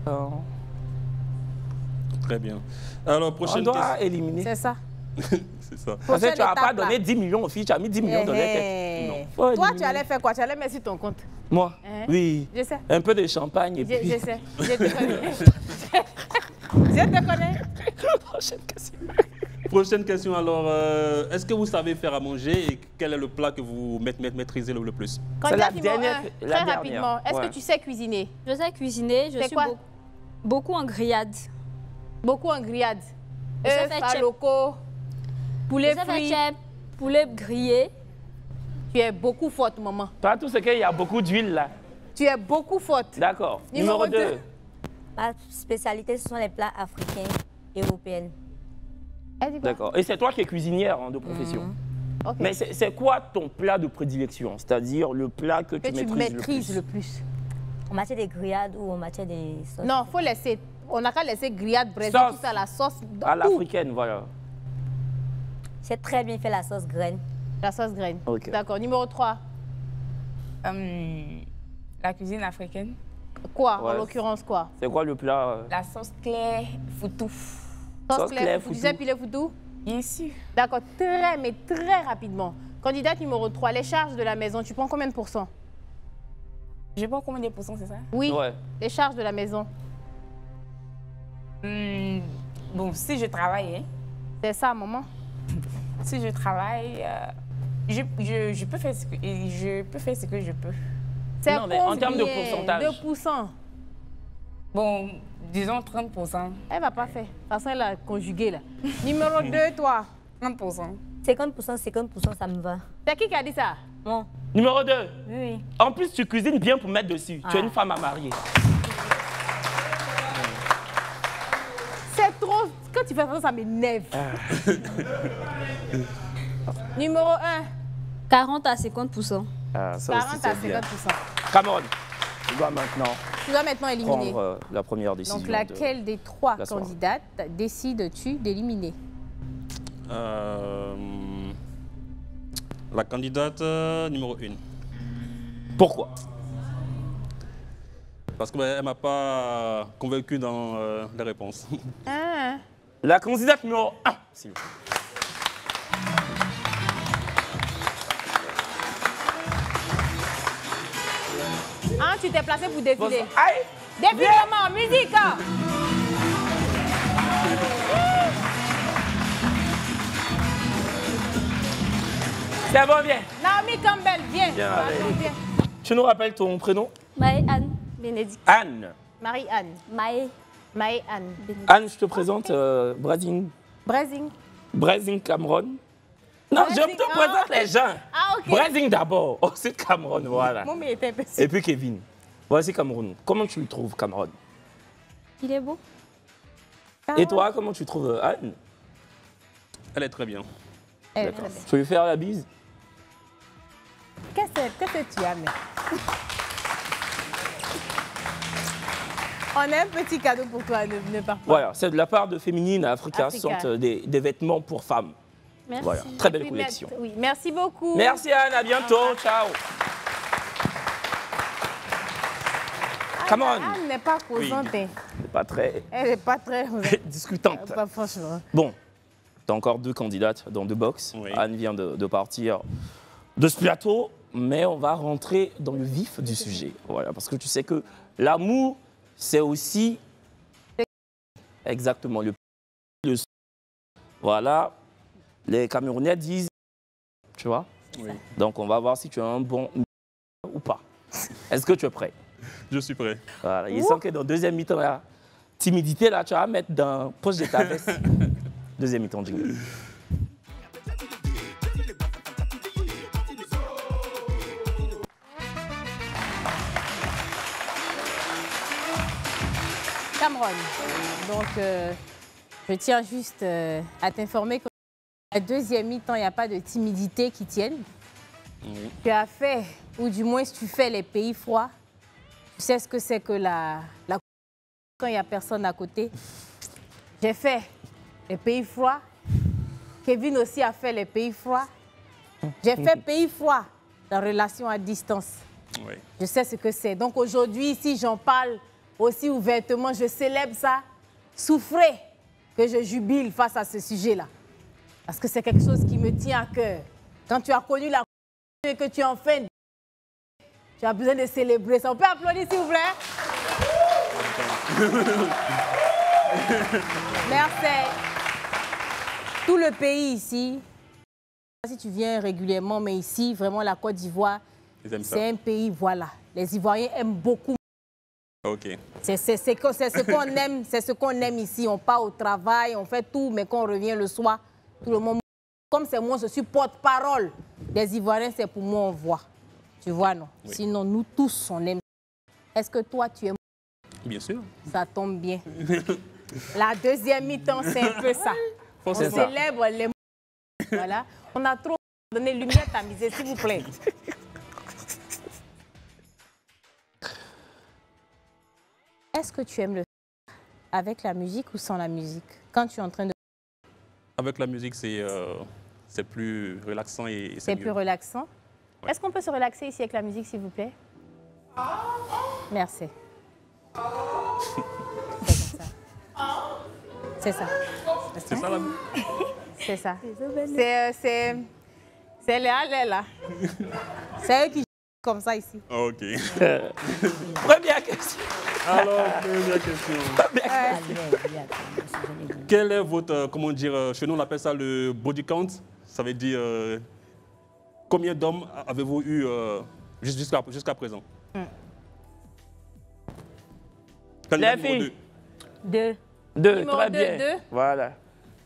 Speaker 5: Très bien. Alors,
Speaker 2: On
Speaker 5: prochaine
Speaker 2: doit
Speaker 5: question.
Speaker 2: éliminer.
Speaker 3: C'est ça.
Speaker 5: C'est ça.
Speaker 2: Parce que tu n'as pas
Speaker 3: étape,
Speaker 2: donné
Speaker 3: là.
Speaker 2: 10 millions aux filles, tu as mis 10 millions dans les têtes. Non. Faut
Speaker 3: Toi, tu
Speaker 2: éliminer.
Speaker 3: allais faire quoi? Tu allais mettre sur ton compte.
Speaker 2: Moi?
Speaker 3: Hein?
Speaker 2: Oui.
Speaker 3: Je sais.
Speaker 2: Un peu de champagne et puis...
Speaker 3: Je sais. Je te connais. Je te connais.
Speaker 2: Prochaine question.
Speaker 5: Prochaine question, alors, est-ce que vous savez faire à manger et quel est le plat que vous maîtrisez le plus?
Speaker 3: Candidat
Speaker 2: la
Speaker 3: numéro
Speaker 2: dernière-
Speaker 3: 1,
Speaker 2: la
Speaker 3: très
Speaker 2: dernière.
Speaker 3: rapidement. Est-ce
Speaker 2: Ouais.
Speaker 3: que tu sais cuisiner?
Speaker 6: Je sais cuisiner. Je
Speaker 3: C'est
Speaker 6: suis
Speaker 3: quoi?
Speaker 6: beaucoup en grillade.
Speaker 3: Beaucoup en grillade.
Speaker 6: Je sais
Speaker 3: Œufs,
Speaker 6: faire chip.
Speaker 3: loco, poulet
Speaker 6: Je sais faire
Speaker 3: frit.
Speaker 6: chip, poulet grillé.
Speaker 3: Tu es beaucoup forte, maman.
Speaker 2: Toi, tout ce qu'il y a beaucoup d'huile là.
Speaker 3: Tu es beaucoup forte.
Speaker 2: D'accord.
Speaker 3: Numéro
Speaker 2: Numéro 2.
Speaker 3: deux.
Speaker 7: Ma spécialité, ce sont les plats africains et européens.
Speaker 3: Elle dit quoi?
Speaker 2: D'accord. Et c'est toi qui es cuisinière hein, de profession.
Speaker 3: Ok.
Speaker 2: Mais c'est quoi ton plat de prédilection? C'est-à-dire le plat que
Speaker 3: Que
Speaker 2: tu
Speaker 3: tu maîtrises le plus.
Speaker 7: En matière de grillades ou en matière de sauce?
Speaker 3: Non, faut laisser. On n'a qu'à laisser grillade, brésil,
Speaker 2: Sauce.
Speaker 3: tout ça, la sauce.
Speaker 2: À
Speaker 3: Tout.
Speaker 2: l'africaine, voilà.
Speaker 7: J'ai très bien fait la sauce graine.
Speaker 3: La sauce graine.
Speaker 2: Ok.
Speaker 3: D'accord. Numéro 3.
Speaker 8: La cuisine africaine,
Speaker 3: Quoi?
Speaker 2: Ouais.
Speaker 3: En l'occurrence, quoi?
Speaker 2: C'est quoi le plat
Speaker 8: la sauce claire, foutou.
Speaker 2: Sauce claire,
Speaker 3: Tu sais
Speaker 2: foutou.
Speaker 3: piler foutou?
Speaker 8: Bien sûr.
Speaker 3: D'accord. Mais très rapidement. Candidate numéro 3. Les charges de la maison, tu prends combien de pourcents?
Speaker 8: Je sais pas combien de pourcents c'est ça.
Speaker 3: Oui.
Speaker 2: Ouais.
Speaker 3: Les charges de la maison.
Speaker 8: Bon, si je travaille, hein,
Speaker 3: C'est ça, maman?
Speaker 8: si je travaille, je peux faire ce que je peux.
Speaker 3: C'est
Speaker 2: Non, mais en termes de
Speaker 3: combien?
Speaker 2: pourcentage.
Speaker 3: 2%.
Speaker 8: Bon, disons 30%.
Speaker 3: Elle va pas faire. De toute façon, elle a conjugué, là. Numéro 2, toi.
Speaker 8: 30%.
Speaker 7: 50%, ça me va.
Speaker 3: C'est qui a dit ça?
Speaker 7: Bon,
Speaker 2: Numéro 2.
Speaker 7: oui, oui.
Speaker 2: En plus, tu cuisines bien pour mettre dessus. Tu es
Speaker 7: Ah.
Speaker 2: une femme à marier.
Speaker 3: C'est trop... Quand tu fais ça, ça m'énerve. Numéro 1.
Speaker 6: 40 à 50%.
Speaker 2: Ah, ça
Speaker 3: 40 à 50%.
Speaker 2: Cameroun. dois maintenant
Speaker 3: Tu dois maintenant éliminer.
Speaker 2: prendre la première décision.
Speaker 3: Donc, laquelle des 3
Speaker 2: la soirée.
Speaker 3: candidates décides-tu d'éliminer?
Speaker 5: La candidate numéro 1.
Speaker 2: Pourquoi?
Speaker 5: Parce qu'elle ne m'a pas convaincu dans les réponses.
Speaker 3: Ah.
Speaker 2: La candidate numéro 1. s'il vous plaît.
Speaker 3: Ah, tu t'es placé pour défiler.
Speaker 2: Aïe!
Speaker 3: Défile comment? Musique! Hein?
Speaker 2: C'est bon, viens.
Speaker 3: Naomi Campbell, viens.
Speaker 2: Viens,
Speaker 3: Attends,
Speaker 2: allez.
Speaker 3: viens.
Speaker 2: Tu nous rappelles ton prénom?
Speaker 6: Maë-Anne Bénédicte.
Speaker 2: Anne.
Speaker 3: Marie-Anne.
Speaker 6: Maë
Speaker 3: Maë-Anne.
Speaker 6: Bénédicte.
Speaker 2: Anne, je te présente Brazing Cameron. Non, je
Speaker 3: Brazing,
Speaker 2: te
Speaker 3: ah,
Speaker 2: présente
Speaker 3: ok.
Speaker 2: les gens.
Speaker 3: Ah, ok.
Speaker 2: Brazing d'abord, ensuite Cameron, voilà.
Speaker 3: Mon mais était petit.
Speaker 2: Et puis Kevin. Voici Cameron. Comment tu le trouves, Cameron?
Speaker 6: Il est beau.
Speaker 2: Et toi, comment tu trouves Anne?
Speaker 5: Elle est très bien.
Speaker 3: Elle est
Speaker 2: D'accord.
Speaker 3: très belle.
Speaker 2: Tu veux lui faire la bise?
Speaker 3: Qu'est-ce que tu as, mais on a un petit cadeau pour toi, ne pars pas.
Speaker 2: Voilà, c'est de la part de Féminine Africa,
Speaker 3: Africa.
Speaker 2: sortent des vêtements pour femmes.
Speaker 6: Merci.
Speaker 2: Voilà, très belle
Speaker 3: Oui,
Speaker 2: collection.
Speaker 3: Oui, merci beaucoup.
Speaker 2: Merci Anne, à bientôt, ciao. Come on.
Speaker 3: Anne n'est pas causante. Hein.
Speaker 2: C'est pas très
Speaker 3: Elle n'est pas très
Speaker 2: discutante.
Speaker 3: Pas franchement.
Speaker 2: Bon, tu as encore 2 candidates dans 2 box.
Speaker 5: Oui.
Speaker 2: Anne vient de partir de ce plateau, mais on va rentrer dans le vif du sujet. Voilà, parce que tu sais que l'amour, c'est aussi exactement le voilà, les Camerounais disent, tu vois.
Speaker 5: Oui.
Speaker 2: Donc on va voir si tu as un bon ou pas. Est-ce que tu es prêt?
Speaker 5: Je suis prêt.
Speaker 2: Voilà, il sent que dans deuxième mi-temps, la timidité, là, tu vas mettre dans la poche de ta veste. Deuxième mi-temps, jingle.
Speaker 3: Cameron. Donc, je tiens juste à t'informer que la deuxième mi-temps, il n'y a pas de timidité qui tienne.
Speaker 5: Oui.
Speaker 3: Tu as fait, ou du moins tu fais les pays froids. Tu sais ce que c'est que la quand il n'y a personne à côté. J'ai fait les pays froids. Kevin aussi a fait les pays froids. J'ai fait pays froids, la relation à distance.
Speaker 5: Oui.
Speaker 3: Je sais ce que c'est. Donc aujourd'hui, si j'en parle aussi ouvertement, je célèbre ça. Souffrez que je jubile face à ce sujet-là. Parce que c'est quelque chose qui me tient à cœur. Quand tu as connu la et que tu en fais, tu as besoin de célébrer ça. On peut applaudir, s'il vous plaît? Merci. Tout le pays ici, si tu viens régulièrement, mais ici, vraiment, la Côte d'Ivoire,
Speaker 5: Ils aiment ça.
Speaker 3: c'est un pays, voilà. Les Ivoiriens aiment beaucoup.
Speaker 5: Ok.
Speaker 3: C'est ce qu'on aime, c'est ce qu'on aime ici. On part au travail, on fait tout, mais quand on revient le soir, tout le monde... Comme c'est moi, je suis porte-parole des Ivoiriens, c'est pour moi, on voit. Tu vois, non?
Speaker 5: Oui.
Speaker 3: Sinon, nous tous, on aime. Est-ce que toi, tu aimes?
Speaker 5: Bien sûr.
Speaker 3: Ça tombe bien. La deuxième mi-temps, c'est un peu ça. On
Speaker 2: C'est ça.
Speaker 3: célèbre les... Voilà. On a trop donné lumière tamisée, s'il vous plaît. Est-ce que tu aimes le avec la musique ou sans la musique? Quand tu es en train de...
Speaker 5: Avec la musique, c'est plus relaxant et
Speaker 3: C'est
Speaker 5: mieux.
Speaker 3: plus relaxant.
Speaker 5: Ouais.
Speaker 3: Est-ce qu'on peut se relaxer ici avec la musique, s'il vous plaît? Merci. C'est ça.
Speaker 5: C'est ça la musique?
Speaker 3: C'est ça. C'est les allées là. C'est eux qui comme ça ici.
Speaker 5: Ok.
Speaker 2: Première question.
Speaker 5: Alors, première question. Quel est votre, comment dire, chez nous on appelle ça le body count? Ça veut dire combien d'hommes avez-vous eu jusqu'à présent? Candidat
Speaker 2: Les
Speaker 5: numéro
Speaker 2: filles.
Speaker 7: 2.
Speaker 2: 2,
Speaker 3: Numéro
Speaker 2: très
Speaker 3: deux,
Speaker 2: bien.
Speaker 3: deux.
Speaker 2: Voilà.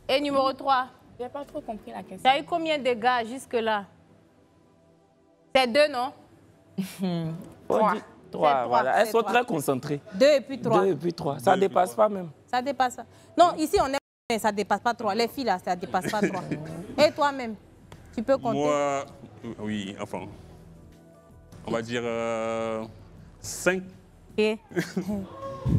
Speaker 3: Et numéro 3.
Speaker 8: J'ai pas trop compris la question.
Speaker 3: Tu as eu combien de gars jusque-là? C'est 2, non?
Speaker 2: On dit 3,
Speaker 3: C'est
Speaker 2: voilà.
Speaker 3: trois,
Speaker 2: Elles
Speaker 3: c'est
Speaker 2: sont
Speaker 3: trois.
Speaker 2: très concentrées.
Speaker 3: 2 et puis 3.
Speaker 2: 2 et puis 3. Ça
Speaker 5: Deux et puis
Speaker 2: dépasse
Speaker 5: trois.
Speaker 2: pas même.
Speaker 3: Ça dépasse pas. Non, ici on est, mais ça dépasse pas 3. Les filles là, ça dépasse pas 3. Et toi-même, tu peux compter?
Speaker 5: Moi, oui, enfin, on va dire 5.
Speaker 7: Et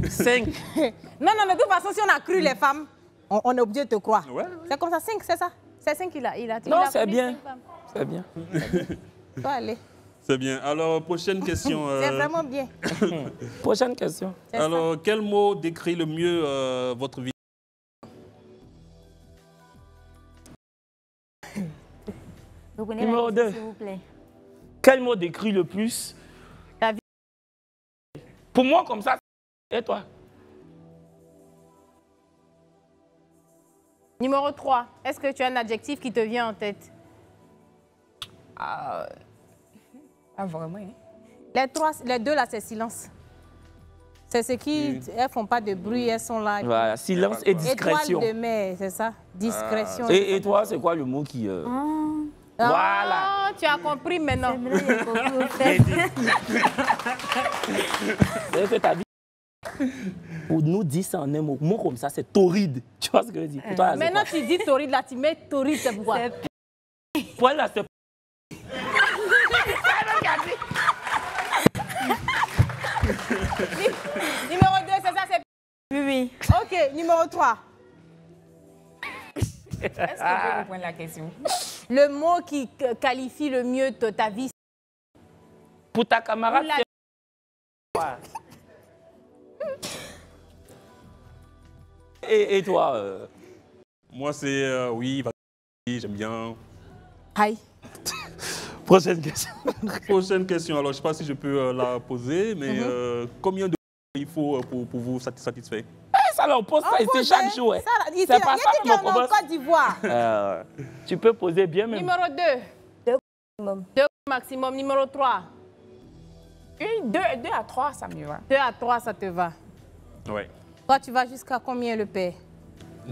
Speaker 2: 5.
Speaker 3: Non, de toute façon, si on a cru les femmes, on est obligé de te croire.
Speaker 5: Ouais.
Speaker 3: C'est comme ça, 5, c'est ça? C'est 5 qu'il a.
Speaker 2: Non, c'est bien. C'est bien.
Speaker 3: Toi, allez.
Speaker 5: C'est bien. Alors, prochaine question.
Speaker 3: C'est vraiment bien.
Speaker 2: Prochaine question.
Speaker 5: Alors, quel mot décrit le mieux votre vie?
Speaker 7: vous prenez
Speaker 2: Numéro
Speaker 7: la question,
Speaker 2: 2.
Speaker 7: s'il vous plaît.
Speaker 2: Quel mot décrit le plus
Speaker 3: Ta vie?
Speaker 2: Pour moi, comme ça. Et toi?
Speaker 3: Numéro 3. Est-ce que tu as un adjectif qui te vient en tête?
Speaker 8: Ah, vraiment, hein?
Speaker 3: Les deux, là, c'est silence. C'est ce qui... Elles font pas de bruit, elles sont là.
Speaker 2: Voilà, silence et discrétion.
Speaker 3: Étoile de mer, c'est ça? Discrétion.
Speaker 2: Et toi, c'est quoi le mot qui... Voilà.
Speaker 3: Tu as compris maintenant.
Speaker 2: C'est que ta vie... Pour nous dire ça en un mot. Mot comme ça, c'est torride. Tu vois ce que je veux dire? Pour toi, là, c'est
Speaker 3: Maintenant,
Speaker 2: quoi?
Speaker 3: tu dis torride, là, tu mets torride, c'est pourquoi?
Speaker 2: Point là, c'est...
Speaker 3: Numéro 2, c'est ça, c'est...
Speaker 7: Oui.
Speaker 3: OK, numéro 3.
Speaker 8: Est-ce que vous pouvez reprendre la question?
Speaker 3: Le mot qui qualifie le mieux ta vie.
Speaker 2: Pour ta camarade,
Speaker 3: La-
Speaker 2: c'est... Et toi
Speaker 5: Moi, c'est oui, j'aime bien.
Speaker 3: Aïe.
Speaker 2: Prochaine question.
Speaker 5: Prochaine question. Alors, je ne sais pas si je peux la poser, mais combien de il faut pour vous satisfaire?
Speaker 2: Ça, on pose ça ici chaque jour. Hein.
Speaker 3: Il
Speaker 2: C'est pas ça,
Speaker 3: y a
Speaker 2: mon
Speaker 3: en Côte d'Ivoire.
Speaker 2: Tu peux poser bien même.
Speaker 3: Numéro 2. 2 maximum. Numéro 3.
Speaker 8: 2 à 3, ça me va.
Speaker 3: 2 à 3, ça te va.
Speaker 5: Ouais.
Speaker 3: Toi, tu vas jusqu'à combien le père?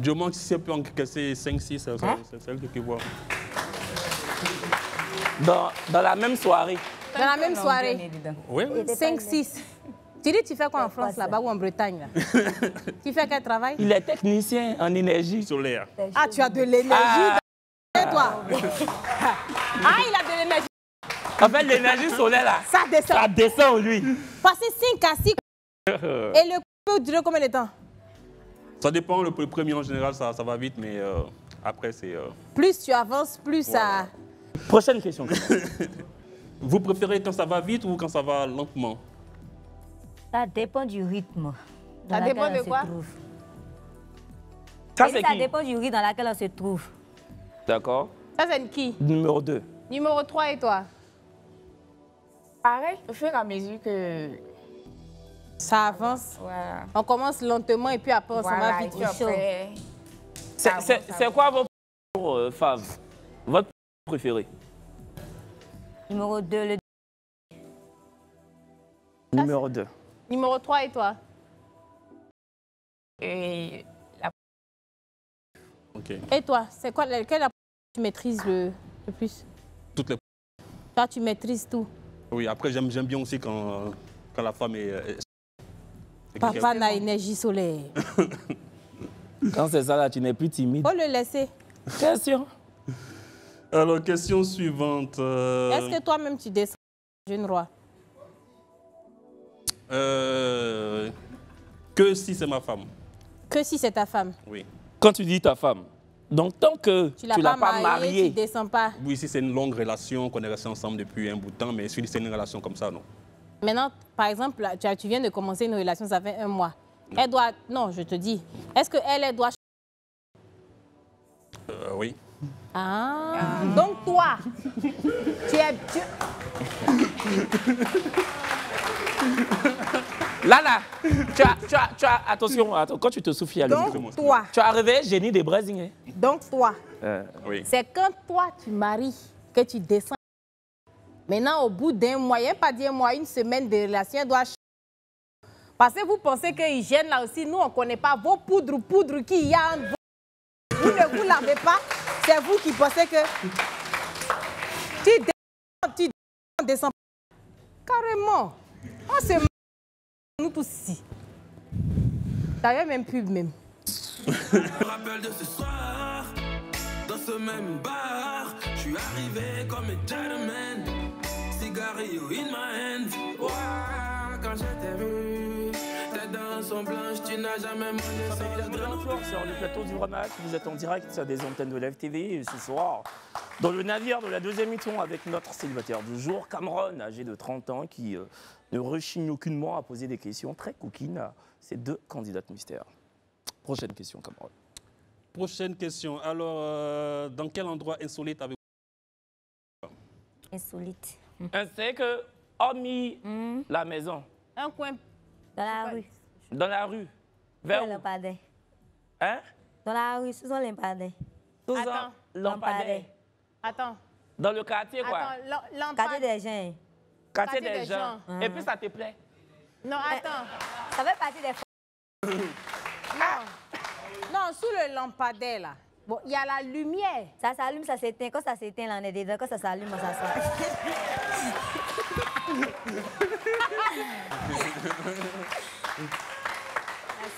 Speaker 5: Je manque si c'est peut encaisser 5-6, c'est celle que tu vois.
Speaker 2: Dans la même soirée.
Speaker 3: Dans la même
Speaker 8: Non,
Speaker 3: soirée.
Speaker 8: bien évident.
Speaker 5: Oui.
Speaker 3: 5, 6. Tu dis, tu fais quoi en France, là-bas, ou en Bretagne, là? Tu fais quel travail?
Speaker 2: Il est technicien en énergie.
Speaker 5: Solaire.
Speaker 3: Ah, tu as de l'énergie dans toi. Ah, il a de l'énergie.
Speaker 2: En fait, l'énergie solaire, là,
Speaker 3: Ça descend.
Speaker 2: ça descend, lui.
Speaker 3: Passer 5 à 6. Et le coup peut durer combien de temps?
Speaker 5: Ça dépend, le premier en général, ça va vite, mais après, c'est...
Speaker 3: Plus tu avances, plus ça...
Speaker 2: Prochaine question.
Speaker 5: Vous préférez quand ça va vite ou quand ça va lentement?
Speaker 7: Ça dépend du rythme.
Speaker 3: Ça
Speaker 7: dans
Speaker 3: dépend
Speaker 7: lequel
Speaker 3: de
Speaker 7: on se
Speaker 3: quoi?
Speaker 7: trouve.
Speaker 2: Ça,
Speaker 7: Et
Speaker 2: c'est
Speaker 7: ça
Speaker 2: qui?
Speaker 7: dépend du rythme dans lequel on se trouve.
Speaker 2: D'accord.
Speaker 3: Ça, c'est qui?
Speaker 2: Numéro 2.
Speaker 3: Numéro 3 et toi?
Speaker 8: Pareil, au fur et à mesure que...
Speaker 3: Ça avance.
Speaker 8: Voilà.
Speaker 3: On commence lentement et puis après, on s'en va
Speaker 8: Voilà, et
Speaker 3: vite.
Speaker 8: puis après...
Speaker 2: C'est quoi votre fave? Votre préféré?
Speaker 7: Numéro 2, le
Speaker 2: Numéro 2.
Speaker 3: Numéro 3 et toi?
Speaker 8: Et la...
Speaker 5: Ok.
Speaker 3: Et toi, c'est quoi, quelle tu maîtrises le plus?
Speaker 5: Toutes les...
Speaker 3: Toi, tu maîtrises tout.
Speaker 5: Oui, après, j'aime bien aussi quand la femme est...
Speaker 3: Papa n'a énergie solaire.
Speaker 2: Quand c'est ça, là, tu n'es plus timide.
Speaker 3: Faut le laisser.
Speaker 2: Question.
Speaker 5: Alors, question suivante.
Speaker 3: Est-ce que toi-même, tu descends, jeune roi?
Speaker 5: Que si c'est ma femme.
Speaker 3: Que si c'est ta femme?
Speaker 5: Oui.
Speaker 2: Quand tu dis ta femme, donc tant que
Speaker 3: Tu
Speaker 2: tu
Speaker 3: l'as
Speaker 2: l'as
Speaker 3: pas mariée, tu ne descends pas.
Speaker 5: Oui, si c'est une longue relation, qu'on est resté ensemble depuis un bout de temps, mais si c'est une relation comme ça, non.
Speaker 3: Maintenant, par exemple, là, tu viens de commencer une relation, ça fait 1 mois. Elle doit... Non, je te dis. Est-ce qu'elle doit...
Speaker 5: Oui.
Speaker 3: Ah. Donc toi, tu es...
Speaker 2: Là, tu as attention, quand tu te souffles à l'eau.
Speaker 3: Donc toi,
Speaker 2: Tu as réveillé Génie des Brésiliens.
Speaker 3: donc toi,
Speaker 5: Oui.
Speaker 3: c'est quand toi, tu maries, que tu descends. Maintenant, au bout d'1 mois, il n'y a pas dit 1 mois, 1 semaine de relation, elle doit changer. Parce que vous pensez que hygiène, là aussi, nous, on ne connaît pas vos poudres qu'il y a entre vous. Vous ne vous lavez pas, c'est vous qui pensez que... Tu descends. Carrément. On se... Nous tous ici. T'avais même pub, même.
Speaker 4: Je me rappelle de ce soir, dans ce même bar, je suis arrivé comme un gentleman, cigarillo in my hand. Ouah, quand
Speaker 9: quand je t'ai vu, tes dents sont blanches, tu n'as jamais mangé
Speaker 2: Ça
Speaker 9: sans
Speaker 2: fait
Speaker 9: le
Speaker 2: encore sur le plateau du Rematch. Vous êtes en direct sur des antennes de Live TV et ce soir, dans le navire de la deuxième mi-temps avec notre célibataire du jour, Cameron, âgé de 30 ans, qui ne rechigne aucunement à poser des questions très coquines à ces deux candidates mystères. Prochaine question, Cameron.
Speaker 5: Prochaine question. Alors, dans quel endroit insolite avez-vous?
Speaker 7: Insolite.
Speaker 2: Un steak, hormis la maison,
Speaker 3: Un coin.
Speaker 7: Dans la rue.
Speaker 2: dans la rue, vers
Speaker 7: Vers
Speaker 2: où?
Speaker 7: lampadaire.
Speaker 2: Hein?
Speaker 7: Dans la rue, sous un lampadaire.
Speaker 2: Sous un
Speaker 3: Attends.
Speaker 2: lampadaire.
Speaker 3: Attends.
Speaker 2: Dans le quartier, quoi.
Speaker 3: Attends,
Speaker 7: Quartier des gens.
Speaker 2: Quartier
Speaker 3: quartier
Speaker 2: des
Speaker 3: des
Speaker 2: gens.
Speaker 3: gens.
Speaker 2: Et puis ça te plaît?
Speaker 3: Non, attends.
Speaker 7: Ça fait partie des
Speaker 3: Non, sous le lampadaire, là. Bon, il y a la lumière.
Speaker 7: Ça s'allume, ça s'éteint. Quand ça s'éteint, là, on est dedans. Quand ça s'allume, on s'assoit.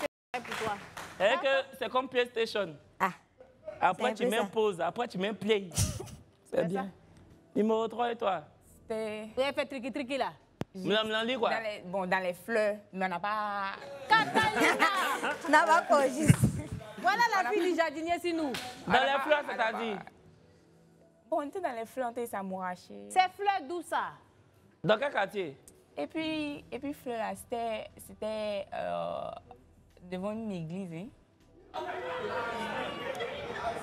Speaker 3: C'est pour toi.
Speaker 2: Et que c'est comme PlayStation.
Speaker 7: Ah.
Speaker 2: Après,
Speaker 7: C'est
Speaker 2: tu
Speaker 7: un peu
Speaker 2: mets
Speaker 7: ça.
Speaker 2: pause. Après, tu mets play. C'est bien. Numéro 3 et toi?
Speaker 8: C'était
Speaker 3: Vous avez fait tricky là.
Speaker 2: Mlamlandi, quoi.
Speaker 8: dans les fleurs, mais on n'a pas...
Speaker 3: Catalina.
Speaker 7: Non, pas pour juste.
Speaker 3: Voilà la fille du jardinier, c'est nous.
Speaker 2: Dans les fleurs, c'est-à-dire?
Speaker 8: Bon, on était dans les fleurs, on était s'amouracher.
Speaker 3: C'est fleur d'où ça?
Speaker 2: Dans quel quartier?
Speaker 8: Et puis fleurs là, c'était devant une église. Hein.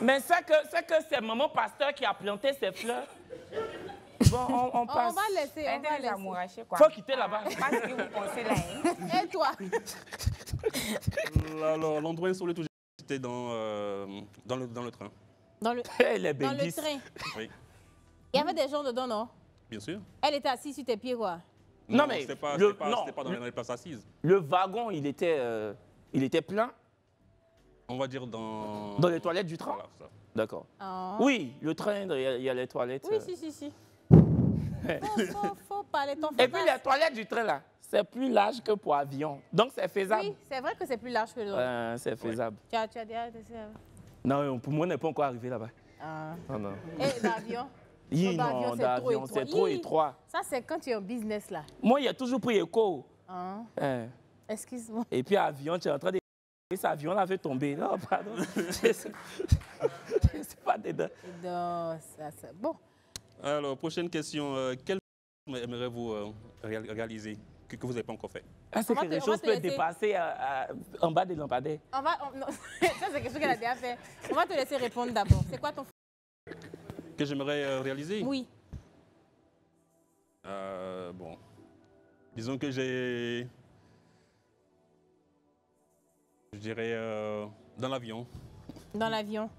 Speaker 2: Mais c'est que c'est maman pasteur qui a planté ces fleurs. Bon, on passe.
Speaker 3: On va laisser,
Speaker 8: On
Speaker 3: on va
Speaker 8: était
Speaker 3: laisser.
Speaker 8: s'amouracher, quoi.
Speaker 2: Faut quitter là-bas.
Speaker 8: Pas ce que vous pensez là. Hein.
Speaker 3: Et toi?
Speaker 5: Alors, l'endroit insolite où j'étais dans le train.
Speaker 3: Dans le,
Speaker 2: Les
Speaker 3: dans le
Speaker 2: béguisses.
Speaker 3: train.
Speaker 5: Oui,
Speaker 3: Il y avait des gens dedans, non?
Speaker 5: bien sûr.
Speaker 3: Elle était assise sur tes pieds, quoi.
Speaker 2: Non, mais
Speaker 5: c'était pas,
Speaker 2: le-
Speaker 5: c'était pas-
Speaker 2: non,
Speaker 5: c'était pas dans les places assises.
Speaker 2: Le wagon, il était plein
Speaker 5: On va dire dans...
Speaker 2: dans les toilettes du train.
Speaker 5: Voilà, ça.
Speaker 2: D'accord.
Speaker 3: Oh.
Speaker 2: Oui, le train, il y a les toilettes.
Speaker 3: Oui, si. Faut parler ton
Speaker 2: Et puis
Speaker 3: français.
Speaker 2: les toilettes du train, là, c'est plus large que pour avion. Donc, c'est faisable.
Speaker 3: Oui, c'est vrai que c'est plus large que l'autre.
Speaker 2: C'est faisable.
Speaker 3: Tu as déjà...
Speaker 2: Non, pour moi, on n'est pas encore arrivé là-bas.
Speaker 3: Ah.
Speaker 2: Non, non.
Speaker 3: Et l'avion?
Speaker 2: Hi,
Speaker 3: L'avion,
Speaker 2: non,
Speaker 3: c'est
Speaker 2: d'avion,
Speaker 3: trop
Speaker 2: c'est trop
Speaker 3: Hi.
Speaker 2: étroit.
Speaker 3: Ça, c'est quand tu es en business, là.
Speaker 2: Moi, il y a toujours pris écho.
Speaker 3: Hein?
Speaker 2: Hein.
Speaker 3: Excuse-moi.
Speaker 2: Et puis, avion, tu es en train de... Et cet avion là fait tomber. Non, pardon. C'est pas dedans.
Speaker 3: Non, ça, c'est... Bon.
Speaker 5: Alors, prochaine question. Quel aimeriez-vous réaliser que vous n'avez pas encore fait?
Speaker 2: Ah, c'est
Speaker 3: On va
Speaker 2: quelque
Speaker 3: te-
Speaker 2: chose
Speaker 3: on va te
Speaker 2: peut
Speaker 3: laisser.
Speaker 2: dépasser en bas des lampadaires.
Speaker 3: On va... non. Ça, c'est quelque chose qu'elle a déjà fait. On va te laisser répondre d'abord. C'est quoi ton...
Speaker 5: Que j'aimerais réaliser?
Speaker 3: Oui.
Speaker 5: Bon. Disons que j'ai... Je dirais dans l'avion.
Speaker 3: Dans l'avion.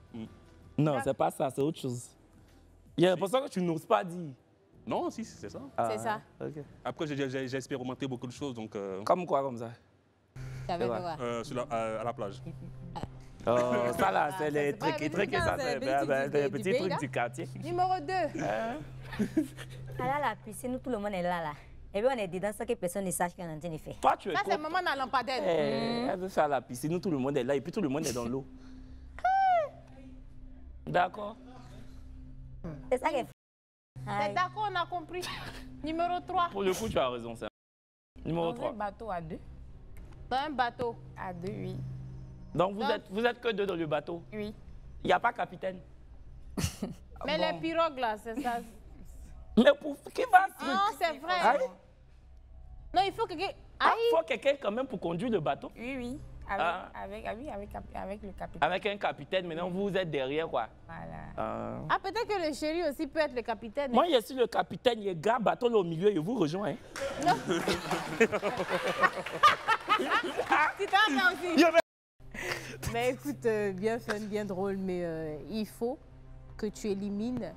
Speaker 2: Non, c'est pas ça, c'est autre chose. Il y a l'impression que tu n'oses pas dire.
Speaker 5: Non, si, c'est ça.
Speaker 3: C'est ça.
Speaker 2: Ok.
Speaker 5: Après, j'ai expérimenté beaucoup de choses, donc
Speaker 2: Comme quoi, comme ça?
Speaker 3: T'avais
Speaker 2: vrai.
Speaker 3: fait quoi?
Speaker 5: à la plage.
Speaker 2: Oh, ça là, c'est les
Speaker 3: c'est pas
Speaker 2: trucs,
Speaker 3: les
Speaker 2: trucs,
Speaker 3: trucs,
Speaker 2: ça,
Speaker 3: hein,
Speaker 2: c'est
Speaker 3: c'est les petits
Speaker 2: des
Speaker 3: trucs du
Speaker 2: petits
Speaker 3: pays,
Speaker 2: trucs
Speaker 3: là.
Speaker 2: du quartier.
Speaker 3: Numéro 2.
Speaker 7: Ah là, la piscine, nous, tout le monde est là. Et puis, on est dedans sans que personne ne sache qu'on est en train de faire.
Speaker 2: Toi, tu es
Speaker 3: Ça, c'est
Speaker 2: contre.
Speaker 3: maman dans la lampadaire.
Speaker 2: Elle veut faire la piscine, nous, tout le monde est là, et puis tout le monde est dans l'eau. D'accord.
Speaker 7: C'est ça qu'elle fait.
Speaker 3: C'est d'accord, on a compris. Numéro 3.
Speaker 2: Pour le coup, tu as raison, ça. Numéro
Speaker 8: Dans un
Speaker 2: 3.
Speaker 8: bateau à deux.
Speaker 3: Dans un bateau.
Speaker 8: À deux, oui.
Speaker 2: Donc, vous êtes que deux dans le bateau.
Speaker 8: Oui.
Speaker 2: Il n'y a pas capitaine.
Speaker 3: Mais
Speaker 2: Bon.
Speaker 3: les pirogues, là, c'est ça.
Speaker 2: Mais pour qui va
Speaker 3: Ah, c'est vrai.
Speaker 2: Aïe.
Speaker 3: Non, il faut que...
Speaker 2: Ah, il faut quelqu'un quand même pour conduire le bateau.
Speaker 8: Oui, oui.
Speaker 2: Ah.
Speaker 8: Avec le capitaine.
Speaker 2: Avec un capitaine, maintenant vous êtes derrière quoi.
Speaker 8: Voilà.
Speaker 3: Ah, peut-être que le chéri aussi peut être le capitaine.
Speaker 2: Moi, je suis le capitaine, il y a gars bateau là au milieu et vous rejoins. Hein.
Speaker 3: Non. Tu t'en fais aussi. Mais écoute, bien fun, bien drôle, mais il faut que tu élimines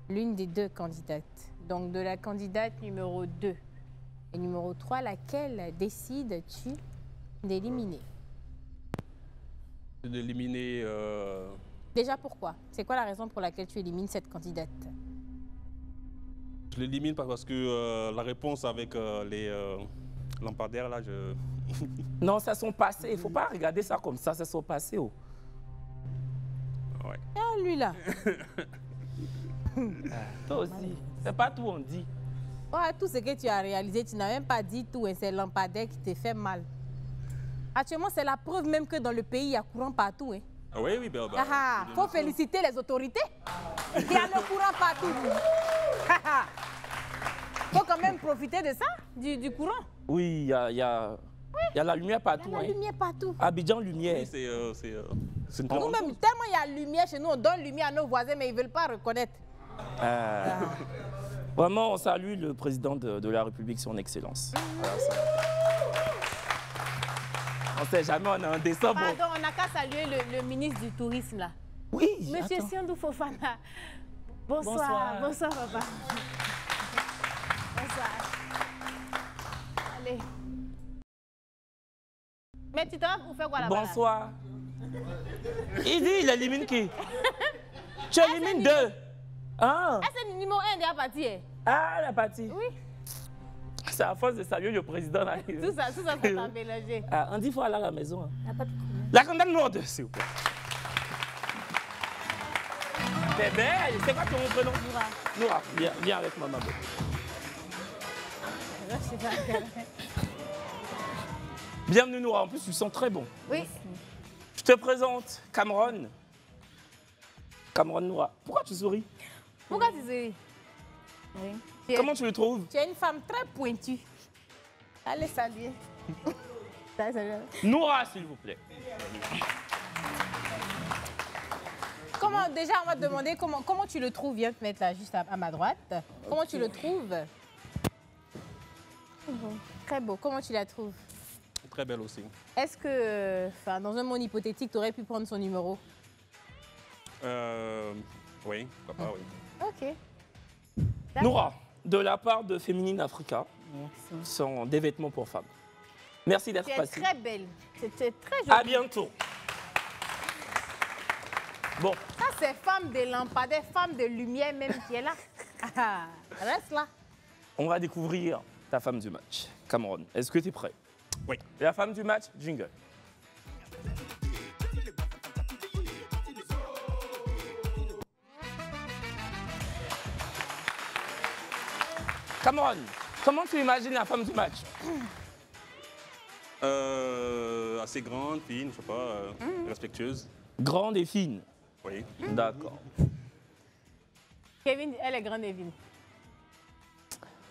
Speaker 3: l'une des deux candidates. Donc, de la candidate numéro 2 et numéro 3, laquelle décides-tu d'éliminer?
Speaker 5: D'éliminer...
Speaker 3: Déjà, pourquoi? C'est quoi la raison pour laquelle tu élimines cette candidate?
Speaker 5: Je l'élimine parce que la réponse avec les lampadaires, là, je...
Speaker 2: Non, c'est son passé. Il ne faut pas regarder ça comme ça, c'est son passé. Oh.
Speaker 5: Ouais.
Speaker 3: Ah, lui là.
Speaker 2: Toi aussi. C'est pas tout on dit.
Speaker 3: Ouais, tout ce que tu as réalisé, tu n'as même pas dit tout et c'est lampadaire qui te fait mal. Actuellement, c'est la preuve même que dans le pays, il y a courant partout. Hein.
Speaker 5: Ah oui, oui,
Speaker 3: Faut féliciter les autorités. Il y a le courant partout. Faut quand même profiter de ça, du courant.
Speaker 2: Oui, il y a la lumière partout.
Speaker 3: Il y a la lumière partout.
Speaker 2: Abidjan, lumière.
Speaker 5: Oui, c'est une grande
Speaker 3: Nous-mêmes, tellement il y a lumière chez nous, on donne lumière à nos voisins, mais ils ne veulent pas reconnaître.
Speaker 2: Vraiment, on salue le président de la République, son excellence. Voilà, ça. On ne sait jamais, on a un dessin.
Speaker 3: Pardon, on n'a qu'à saluer le ministre du Tourisme, là.
Speaker 2: Oui,
Speaker 3: Monsieur Siandou Fofana. Bonsoir. Bonsoir, papa. Bonsoir. Allez. Mais tu t'en vas pour faire quoi là-bas?
Speaker 2: Bonsoir. Il dit, il élimine qui? Tu élimines deux. Ah,
Speaker 3: c'est le numéro 1 de la partie.
Speaker 2: ah, la partie.
Speaker 3: Oui.
Speaker 2: C'est à force de saluer le président. Là.
Speaker 3: Tout ça, ça t'a mélangé.
Speaker 2: Ah, on dit qu'il faut aller à la maison. Hein.
Speaker 3: Pas de problème.
Speaker 2: La condamne numéro 2, s'il vous plaît. Bébé, c'est quoi ton prénom? Noura. Viens avec maman. Bienvenue Noura, en plus tu sens très bon.
Speaker 3: Oui.
Speaker 2: Je te présente Cameron. Cameron Noura. Pourquoi tu souris?
Speaker 3: Pourquoi tu souris? Oui.
Speaker 2: Comment tu le trouves?
Speaker 3: Tu es une femme très pointue. Allez saluer.
Speaker 2: Noura, s'il vous plaît.
Speaker 3: Comment, déjà, on va te demander comment tu le trouves. Viens te mettre là, juste à ma droite. Comment tu le trouves? Très beau. Comment tu la trouves?
Speaker 5: Très belle aussi.
Speaker 3: Est-ce que, dans un monde hypothétique, tu aurais pu prendre son numéro?
Speaker 5: Oui, pourquoi pas, oui.
Speaker 3: Ok.
Speaker 2: Noura, de la part de Féminine Africa, sont des vêtements pour femmes. Merci d'être passée.
Speaker 3: Tu es très belle. C'était très joli.
Speaker 2: À bientôt. Bon.
Speaker 3: Ça, c'est femme de lampadaire, femme de lumière même qui est là. Reste là.
Speaker 2: On va découvrir ta femme du match. Cameron, est-ce que tu es prêt?
Speaker 5: Oui.
Speaker 2: La femme du match, jingle. Cameron, comment tu imagines la femme du match?
Speaker 5: Assez grande, fine, je sais pas, respectueuse.
Speaker 2: Grande et fine.
Speaker 5: Oui.
Speaker 2: D'accord.
Speaker 3: Kevin, elle est grande et fine.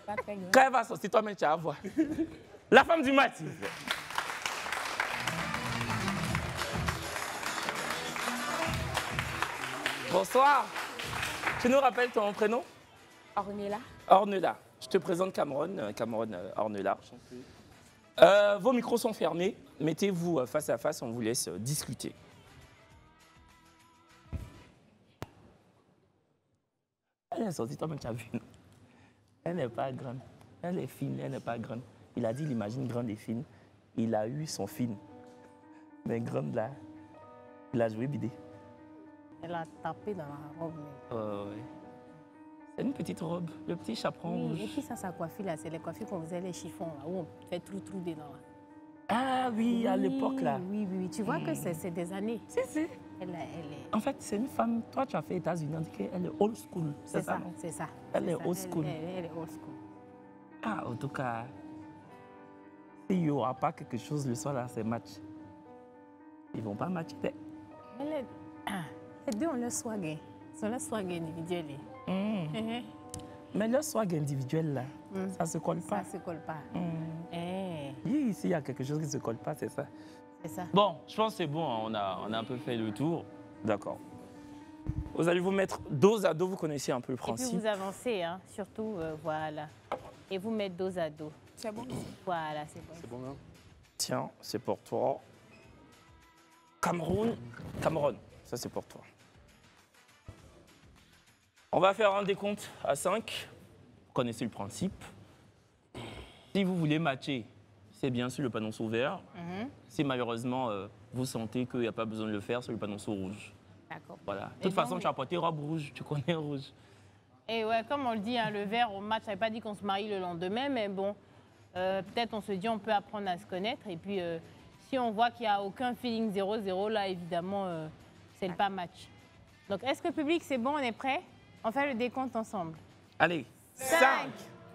Speaker 3: Pas très grande.
Speaker 2: Quand elle va sortir, toi-même, tu vas voir. La femme du match, s'il vous plaît. Bonsoir. Tu nous rappelles ton prénom?
Speaker 3: Ornella.
Speaker 2: Ornella. Je te présente Cameron. Cameron Ornella. Vos micros sont fermés. Mettez-vous face à face, on vous laisse discuter. Elle est sortie, toi-même, tu as vu. Elle n'est pas grande. Elle est fine, elle n'est pas grande. Il a dit, il imagine grande et fine. Il a eu son fine. Mais grande, là, il a joué bidé.
Speaker 3: Elle a tapé dans la robe.
Speaker 2: Oui. C'est une petite robe, le petit chaperon rouge.
Speaker 3: Et puis ça, sa coiffure, là, c'est les coiffures qu'on faisait les chiffons, là, où on fait trou dedans. Là.
Speaker 2: Ah oui, à l'époque, là.
Speaker 3: Oui. Tu vois que c'est des années.
Speaker 2: Si.
Speaker 3: Elle est...
Speaker 2: En fait, c'est une femme, toi, tu as fait États-Unis, on dit qu'elle est old school.
Speaker 3: C'est ça,
Speaker 2: non?
Speaker 3: c'est ça.
Speaker 2: Elle est old school.
Speaker 3: Elle est old school.
Speaker 2: Ah, en tout cas, s'il n'y aura pas quelque chose le soir dans ces matchs, ils ne vont pas matcher.
Speaker 3: Les deux ont leur swag. Ils ont leur swag individuel.
Speaker 2: Mais leur swag individuel, là, ça ne se colle pas.
Speaker 3: Ça ne se colle pas.
Speaker 2: Oui, s'il y a quelque chose qui ne se colle pas, c'est ça.
Speaker 3: C'est ça.
Speaker 2: Bon, je pense que c'est bon, hein, on a un peu fait le tour. D'accord. Vous allez vous mettre dos à dos, vous connaissez un peu le principe.
Speaker 3: Et puis vous avancez, hein, surtout, voilà. Et vous mettre dos à dos.
Speaker 8: C'est bon?
Speaker 3: Voilà, c'est bon.
Speaker 5: C'est bon, hein?
Speaker 2: Tiens, c'est pour toi. Cameron, ça c'est pour toi. On va faire un décompte à 5. Vous connaissez le principe. Si vous voulez matcher, c'est bien sûr le panneau vert. Si malheureusement vous sentez qu'il n'y a pas besoin de le faire, c'est le panneau rouge.
Speaker 3: D'accord.
Speaker 2: Voilà. De toute façon, tu as porté robe rouge, tu connais rouge.
Speaker 3: Et ouais, comme on le dit, hein, le vert au match, ça ne veut pas dire qu'on se marie le lendemain, mais bon, peut-être on se dit on peut apprendre à se connaître. Et puis, si on voit qu'il n'y a aucun feeling 0-0, là, évidemment, c'est le pas match. Donc, est-ce que le public, c'est bon, on est prêt? On fait le décompte ensemble.
Speaker 2: Allez, 5,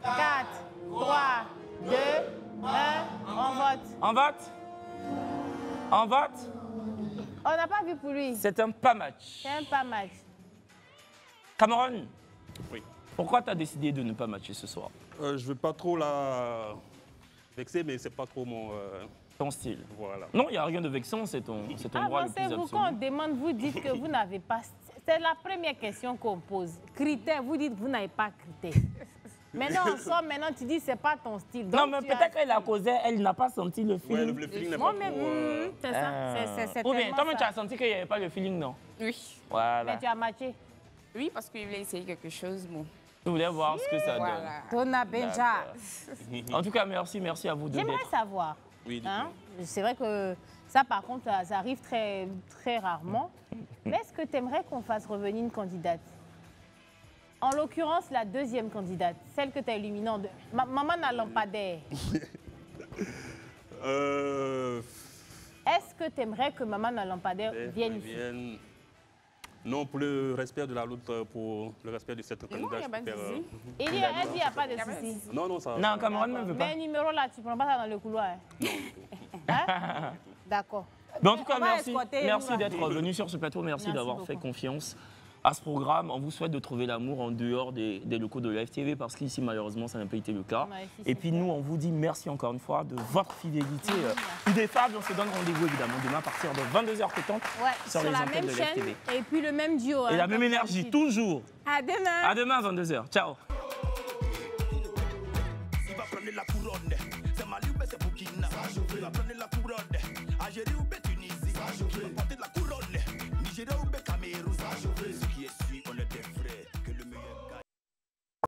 Speaker 3: 4, 3, 2, 1, on vote.
Speaker 2: On vote? On vote?
Speaker 3: On n'a pas vu pour lui.
Speaker 2: C'est un pas match.
Speaker 3: C'est un pas match.
Speaker 2: Cameron,
Speaker 5: Oui.
Speaker 2: pourquoi tu as décidé de ne pas matcher ce soir?
Speaker 5: Je ne veux pas trop la vexer, mais c'est pas trop mon...
Speaker 2: Ton style.
Speaker 5: Voilà.
Speaker 2: Non, il n'y a rien de vexant, c'est ton droit le plus
Speaker 3: Avancez-vous,
Speaker 2: absolu.
Speaker 3: quand on demande, vous dites que vous n'avez pas... C'est la première question qu'on pose. Critères, vous dites que vous n'avez pas critères. Maintenant, on sort, maintenant tu dis que ce n'est pas ton style.
Speaker 2: Non,
Speaker 3: Donc,
Speaker 2: mais
Speaker 3: tu
Speaker 2: peut-être
Speaker 3: as-
Speaker 2: qu'elle a causé, elle n'a pas senti le feeling.
Speaker 5: Ouais, le feeling n'est
Speaker 3: Moi,
Speaker 5: pas
Speaker 3: mais
Speaker 5: trop...
Speaker 3: c'est ça. C'est
Speaker 2: Ou bien,
Speaker 3: tellement
Speaker 2: toi-même, tu
Speaker 3: ça.
Speaker 2: as senti qu'il n'y avait pas le feeling, non?
Speaker 8: Oui.
Speaker 2: Voilà.
Speaker 3: Mais tu as matché.
Speaker 8: Oui, parce qu'il voulait essayer quelque chose. Bon.
Speaker 2: Je voulais voir ce que ça
Speaker 8: Voilà.
Speaker 3: Tona Benja.
Speaker 2: donne. En tout cas, merci à vous deux
Speaker 3: J'aimerais
Speaker 2: d'être.
Speaker 3: savoir.
Speaker 5: Oui,
Speaker 3: Hein? C'est vrai que ça, par contre, ça arrive très, très rarement. Mais est-ce que tu aimerais qu'on fasse revenir une candidate? En l'occurrence, la deuxième candidate, celle que tu as éliminée en deux. Maman n'a lampadaire. Est-ce que tu aimerais que Maman n'a lampadaire vienne ici?
Speaker 5: Non, pour le respect de la lutte, pour le respect de cette candidate.
Speaker 8: y a pas de souci.
Speaker 3: Elle dit il n'y a pas de souci.
Speaker 5: Non, ça...
Speaker 2: Non, Cameron ne veut
Speaker 3: Mais
Speaker 2: pas.
Speaker 3: un numéro là, tu ne prends pas ça dans le couloir. Hein? D'accord.
Speaker 2: Mais en tout cas,
Speaker 3: On va
Speaker 2: merci
Speaker 3: escorter,
Speaker 2: d'être venu sur ce plateau. Merci d'avoir fait
Speaker 3: beaucoup.
Speaker 2: confiance à ce programme. On vous souhaite de trouver l'amour en dehors des locaux de la FTV parce qu'ici, malheureusement, ça n'a pas été le cas.
Speaker 3: Ouais, ici,
Speaker 2: Et
Speaker 3: c'est
Speaker 2: puis
Speaker 3: vrai.
Speaker 2: nous, on vous dit merci encore une fois de votre fidélité idéfable. On se donne rendez-vous évidemment demain à partir de 22h50
Speaker 3: Ouais,
Speaker 2: sur les
Speaker 3: la
Speaker 2: antennes
Speaker 3: même
Speaker 2: de la
Speaker 3: chaîne
Speaker 2: FTV.
Speaker 3: et puis le même duo.
Speaker 2: Et
Speaker 3: hein,
Speaker 2: la même
Speaker 3: comme
Speaker 2: énergie,
Speaker 3: d'habitude.
Speaker 2: toujours.
Speaker 3: À demain.
Speaker 2: À demain, 22h. Ciao.
Speaker 4: Il va prendre la couronne.